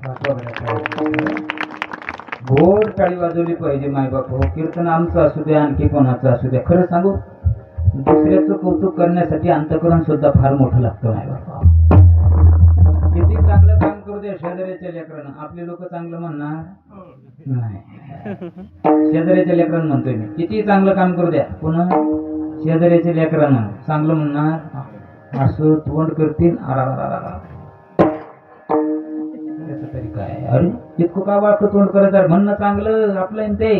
[SPEAKER 1] वाजवा बरं काय. गोड टाळी वाजवली पाहिजे मायबाप हो. कीर्तन आमचं असू द्या आणखी कोणाचं असू द्या. खरं सांगू, दुसऱ्याचं कौतुक करण्यासाठी अंतःकरण सुद्धा फार मोठं लागतं मायबाप. किती चांगलं काम करू द्या शेजाऱ्याच्या लेकरांना, आपले लोक चांगलं म्हणणार नाही. शेजाऱ्याच्या लेकरांना म्हणतोय मी, किती चांगलं काम करू द्या, पुन्हा शेजाऱ्याच्या लेकरांना चांगलं म्हणणार, असं तोंड करतील. तरी काय, अरे इतकं का वाटतं तोंड करत, म्हणणं चांगलं आपलं ते.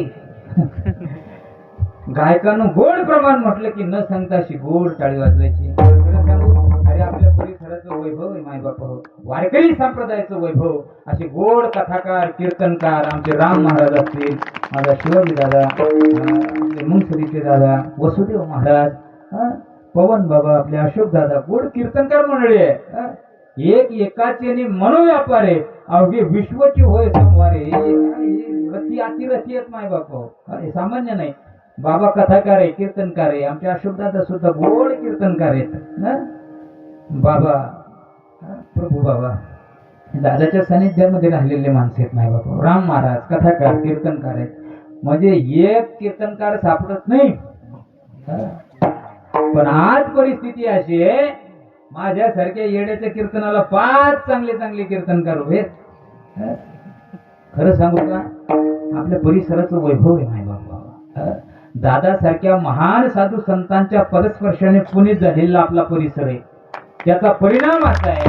[SPEAKER 1] गायकानं गोड प्रमाण म्हटलं की न सांगता अशी गोड टाळी वाजवायची. खरं सांगू, अरे आपल्या परिसराचं वैभव आहे मायबाप हो, वारकरी संप्रदायाचं वैभव. असे गोड कथाकार कीर्तनकार आमचे राम महाराज असतील, माझा शिवाजी दादा, आपले मुंगसरीचे दादा वसुदेव महाराज, पवन बाबा, आपले अशोक दादा, गोड कीर्तनकार मंडळी आहे. एक एकाचे मनोव्यापार आहे, अवघे विश्वची होय संवारे. रथी अतिरथी आहेत मायबाप हो, हे सामान्य नाही. बाबा कथाकार आहे, कीर्तनकार आहे. आमचे अशोकदादा सुद्धा गोड कीर्तनकार आहेत. बाबा प्रभू बाबा दादाच्या सानिध्यामध्ये राहिलेले माणसं आहेत माय बाबा. राम महाराज कथाकार कीर्तनकार आहेत, म्हणजे एक कीर्तनकार सापडत नाही. पण आज परिस्थिती अशी आहे, माझ्यासारख्या येड्याच्या कीर्तनाला 5 चांगले चांगले कीर्तनकार उभे. खरं सांगू का, आपल्या परिसराचं वैभव आहे माय बाबा. दादासारख्या महान साधू संतांच्या पदस्पर्शाने पुनीत झालेला आपला परिसर आहे. त्याचा परिणाम असा आहे,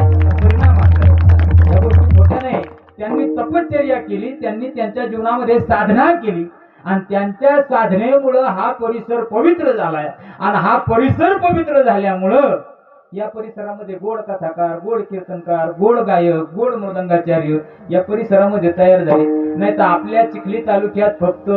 [SPEAKER 1] त्या गोष्टी छोट्या नाही. त्यांनी तपश्चर्या केली, त्यांनी त्यांच्या जीवनामध्ये साधना केली आणि त्यांच्या साधनेमुळं हा परिसर पवित्र झालाय. आणि हा परिसर पवित्र झाल्यामुळं या परिसरामध्ये गोड कथाकार, गोड कीर्तनकार, गोड गायक, गोड मृदंगाचार्य या परिसरामध्ये तयार झाले. नाही तर आपल्या चिखली तालुक्यात फक्त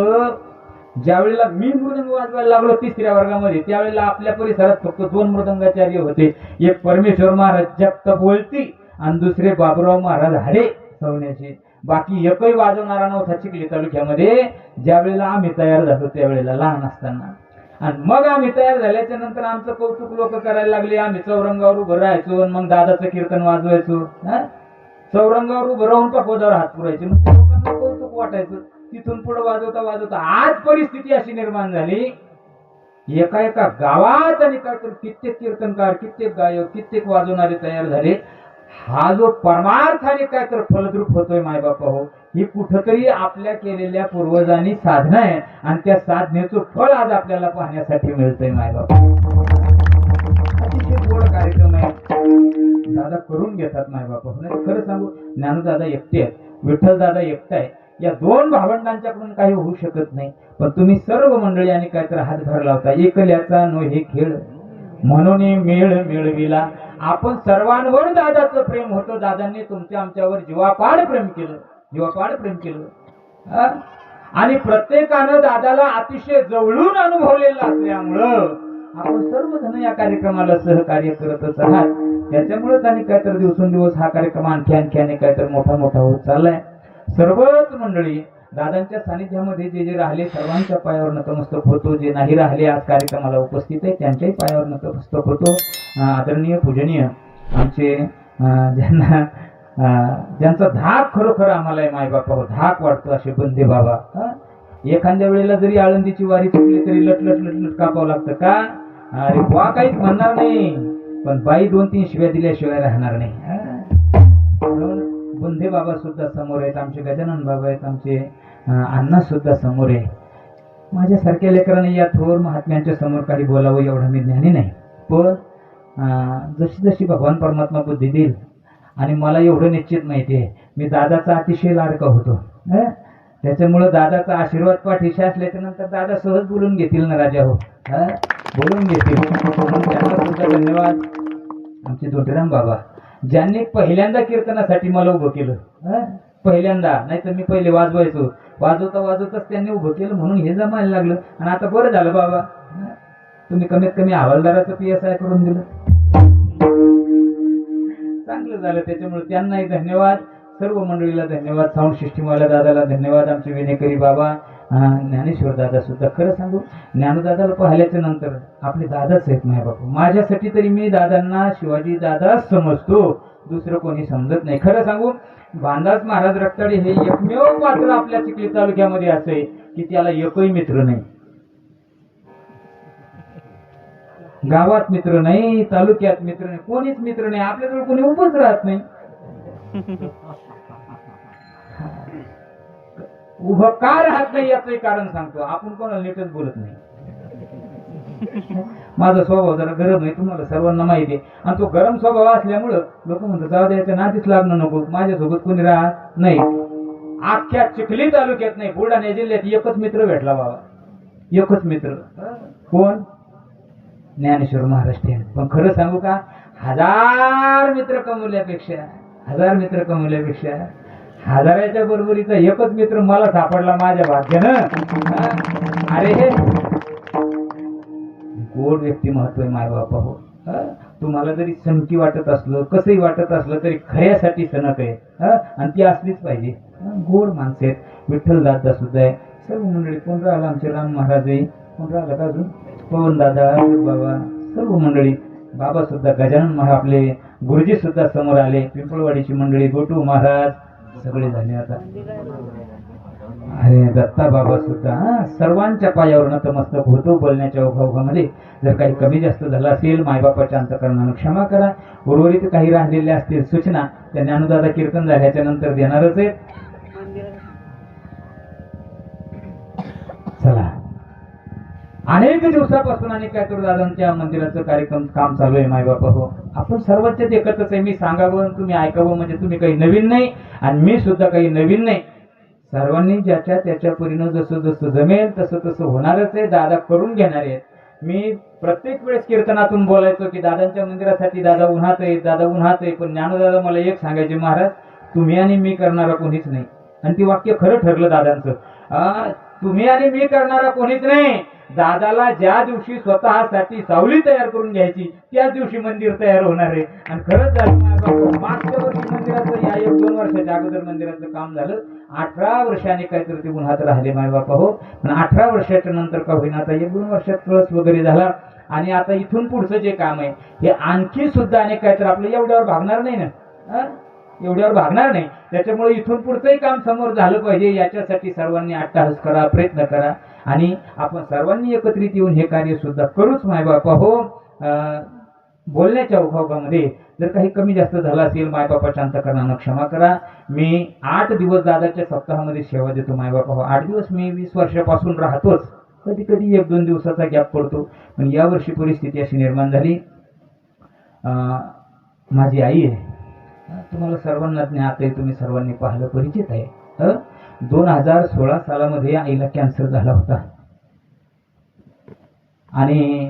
[SPEAKER 1] ज्यावेळेला मी मृदंग वाजवायला लागलो 3ऱ्या वर्गामध्ये, त्यावेळेला आपल्या परिसरात फक्त 2 मृदंगाचार्य होते. एक परमेश्वर महाराज जगताप बोलती आणि दुसरे बाबुराव महाराज हाडे सवण्याचे. बाकी एकही वाजवणारा नव्हता चिखली तालुक्यामध्ये ज्यावेळेला आम्ही तयार झालो, त्यावेळेला लहान असताना. आणि मग आम्ही तयार झाल्याच्या नंतर आमचं कौतुक लोक करायला लागले. आम्ही चौरंगावर उभं राहायचो आणि मग दादाचं कीर्तन वाजवायचो. चौरंगावर उभं राहून पकोदावर हात पुरायचे, मग त्या लोकांना कौतुक वाटायचं. तिथून पुढे वाजवता वाजवता आज परिस्थिती अशी निर्माण झाली, एका एका गावात आणि कित्येक कीर्तनकार, कित्येक गायक, कित्येक वाजवणारे तयार झाले. हा जो परमार्थाने काय तर फलद्रूप होतोय मायबापा हो, ही कुठंतरी आपल्या केलेल्या पूर्वजांनी साधना आहे आणि त्या साधनेचं फळ आज आपल्याला पाहण्यासाठी मिळतंय मायबापा. अतिशय गोड कार्यक्रम आहे, दादा करून घेतात मायबापा. खरं सांगू, ज्ञानदादा एकटे आहेत, विठ्ठल दादा एकटा आहे. या 2 भावंडांच्याकडून काही होऊ शकत नाही. पण तुम्ही सर्व मंडळी आणि काहीतरी हातभार लावता. एकल्याचा नो हे खेळ म्हणून मेळ मिळविला. आपण सर्वांवर दादाचं प्रेम होतं. दादांनी तुमच्या आमच्यावर जीवापाड प्रेम केलं, जीवापाड प्रेम केलं. आणि प्रत्येकानं दादाला अतिशय जवळून अनुभवलेलं असल्यामुळं आपण सर्वजण या कार्यक्रमाला सहकार्य करतच आहात. त्याच्यामुळेच आणि काहीतरी दिवसेंदिवस हा कार्यक्रम आणखी काहीतरी मोठा होत चाललाय. सर्वच मंडळी दादांच्या सानिध्यामध्ये जे राहिले सर्वांच्या पायावर नतमस्तक होतो. जे नाही राहिले आज कार्यक्रमाला उपस्थित आहे त्यांच्याही पायावर नतमस्तक होतो. आदरणीय पूजनीय आमचे ज्यांचा धाक खरोखर आम्हाला मायबापा हो, धाक वाटतो असे बंदे बाबा. एखाद्या वेळेला जरी आळंदीची वारी चुकली तरी लट कापावं लागतं का? अरे बुवा काहीच म्हणणार नाही, पण बाई 2-3 शिव्या दिल्याशिवाय राहणार नाही. म्हणून बंधे बाबा सुद्धा समोर आहेत, आमचे गजानन बाबा आहेत, आमचे अण्णा सुद्धा समोर आहे. माझ्यासारख्या लेकरांनी या थोर महात्म्यांच्या समोर काही बोलावं एवढा मी ज्ञानी नाही. पण जशी जशी भगवान परमात्मा बुद्धी देईल, आणि मला एवढं निश्चित माहिती आहे मी दादाचा अतिशय लाडका होतो. त्याच्यामुळं दादाचा आशीर्वाद पाठीशी असल्याच्या नंतर दादा सहज बोलून घेतील ना राजा हो, बोलून घेतील. त्यांना सुद्धा धन्यवाद. आमचे दोटीराम बाबा ज्यांनी पहिल्यांदा कीर्तनासाठी मला उभं केलं, पहिल्यांदा. नाही तर मी पहिले वाजवताच त्यांनी उभं केलं, म्हणून हे जमायला लागलं. आणि आता बरं झालं बाबा, तुम्ही कमीत कमी हवालदाराचं PSI करून दिलं, चांगलं झालं. त्याच्यामुळे त्यांनाही धन्यवाद. सर्व मंडळीला धन्यवाद, साऊंड सिस्टीमवाल्या दादाला धन्यवाद, आमचे विनेकरी बाबा ज्ञानेश्वर दादा सुद्धा. खरं सांगू, ज्ञानदादाला पाहिल्याच्या नंतर आपले दादाच आहेत माय बापू. माझ्यासाठी तरी मी दादांना शिवाजी दादाच समजतो, दुसरं कोणी समजत नाही. खरं सांगू, भानदास महाराज रक्ताडे हे एकमेव पात्र आपल्या चिखली तालुक्यामध्ये असे की त्याला एकही मित्र नाही. गावात मित्र नाही, तालुक्यात मित्र नाही, कोणीच मित्र नाही, आपल्याजवळ कोणी उभंच राहत नाही. उभं का राहत नाही याचंही कारण सांगतो. आपण कोणाला नीटच बोलत नाही. माझा स्वभाव जरा गरम आहे, तुम्हाला सर्वांना माहिती आहे. आणि तो गरम स्वभाव असल्यामुळं लोक म्हणतात जाऊ द्यायच्या नादीच लागणं नको, माझ्यासोबत कोणी राहत नाही. अख्ख्या चिखली तालुक्यात नाही, बुलढाणा जिल्ह्यात एकच मित्र भेटला बाबा, एकच मित्र. कोण? ज्ञानेश्वर महाराज. पण खरं सांगू का, हजार मित्र कमवल्यापेक्षा हजाराच्या बरोबरीचा एकच मित्र मला सापडला माझ्या भाग्यानं. अरे हे गोड व्यक्तिमत्व आहे माय बापा हो. तुम्हाला जरी सणकी वाटत असलं, कसंही वाटत असलं तरी खऱ्यासाठी सणक आहे. आणि ती असलीच पाहिजे. गोड माणसं आहेत. विठ्ठल दादा सुद्धा आहे. सर्व मंडळी. कोण राहिला? आमचे राम महाराज आहे. कोण राहिला का अजून? पवन दादा, बाबा, सर्व मंडळी. बाबा सुद्धा, गजानन महाराज आपले गुरुजी सुद्धा समोर आले. पिंपळवाडीची मंडळी, गोटू महाराज सगळे झाले आता. अरे दत्ता बाबा सुद्धा. सर्वांच्या पायावर नतमस्तक होतो. बोलण्याच्या ओघाओघामध्ये जर काही कमी जास्त झालं असेल, मायबापाच्या अंतकरणानं क्षमा करा. उर्वरित काही राहिलेल्या असतील सूचना त्या ज्ञानदादा कीर्तन झाल्याच्या नंतर देणारच आहेत. चला, अनेक दिवसापासून आणि काय तर दादांच्या मंदिराचं कार्यक्रम काम चालू आहे मायबापा हो. आपण सर्वच एकत्रच आहे. मी सांगावं तुम्ही ऐकावं म्हणजे तुम्ही काही नवीन नाही आणि मी सुद्धा काही नवीन नाही. सर्वांनी ज्याच्या त्याच्या परीनं जसं जसं जमेल तसं तसं होणारच आहे. दादा करून घेणार आहेत. मी प्रत्येक वेळेस कीर्तनातून बोलायचो की दादांच्या मंदिरासाठी दादा उन्हात आहे, दादा उन्हात आहे. पण ज्ञानदादा मला एक सांगायचे, महाराज तुम्ही आणि मी करणारा कोणीच नाही. आणि ती वाक्य खरं ठरलं दादांचं. तुम्ही आणि मी करणारा कोणीच नाही. दादाला ज्या दिवशी स्वतःसाठी सावली तयार करून घ्यायची त्याच दिवशी मंदिर तयार होणार आहे. आणि खरंच झालं. मागच्या वर्षी मंदिराचं, या 1-2 वर्षाच्या अगोदर मंदिराचं काम झालं. 18 वर्षांनी काहीतरी ते उन्हात राहिले मायबापा हो. पण 18 वर्षाच्या नंतर का होईना आता 1-2 वर्षात कळस वगैरे झाला. आणि आता इथून पुढचं जे काम आहे हे आणखी सुद्धा अनेक काहीतरी आपलं एवढ्यावर भागणार नाही ना, एवढ्यावर भागणार नाही. त्याच्यामुळे इथून पुढचंही काम समोर झालं पाहिजे. याच्यासाठी सर्वांनी अट्टाहास करा, प्रयत्न करा. आणि आपण सर्वांनी एकत्रित येऊन हे कार्य सुद्धा करूच मायबापा हो. बोलण्याच्या ओघाओघामध्ये जर काही कमी जास्त झालं असेल, मायबापाच्या अंतकरणानं क्षमा करा. मी 8 दिवस दादाच्या सप्ताहामध्ये सेवा देतो मायबापा हो. 8 दिवस मी 20 वर्षापासून राहतोच. कधी कधी 1-2 दिवसाचा गॅप पडतो. पण यावर्षी परिस्थिती अशी निर्माण झाली. माझी आई आहे, तुम्हाला सर्वांना ज्ञात आहे, तुम्ही सर्वांनी पाहिलं, परिचित आहे. 2016 सालामध्ये आईला कॅन्सर झाला होता. आणि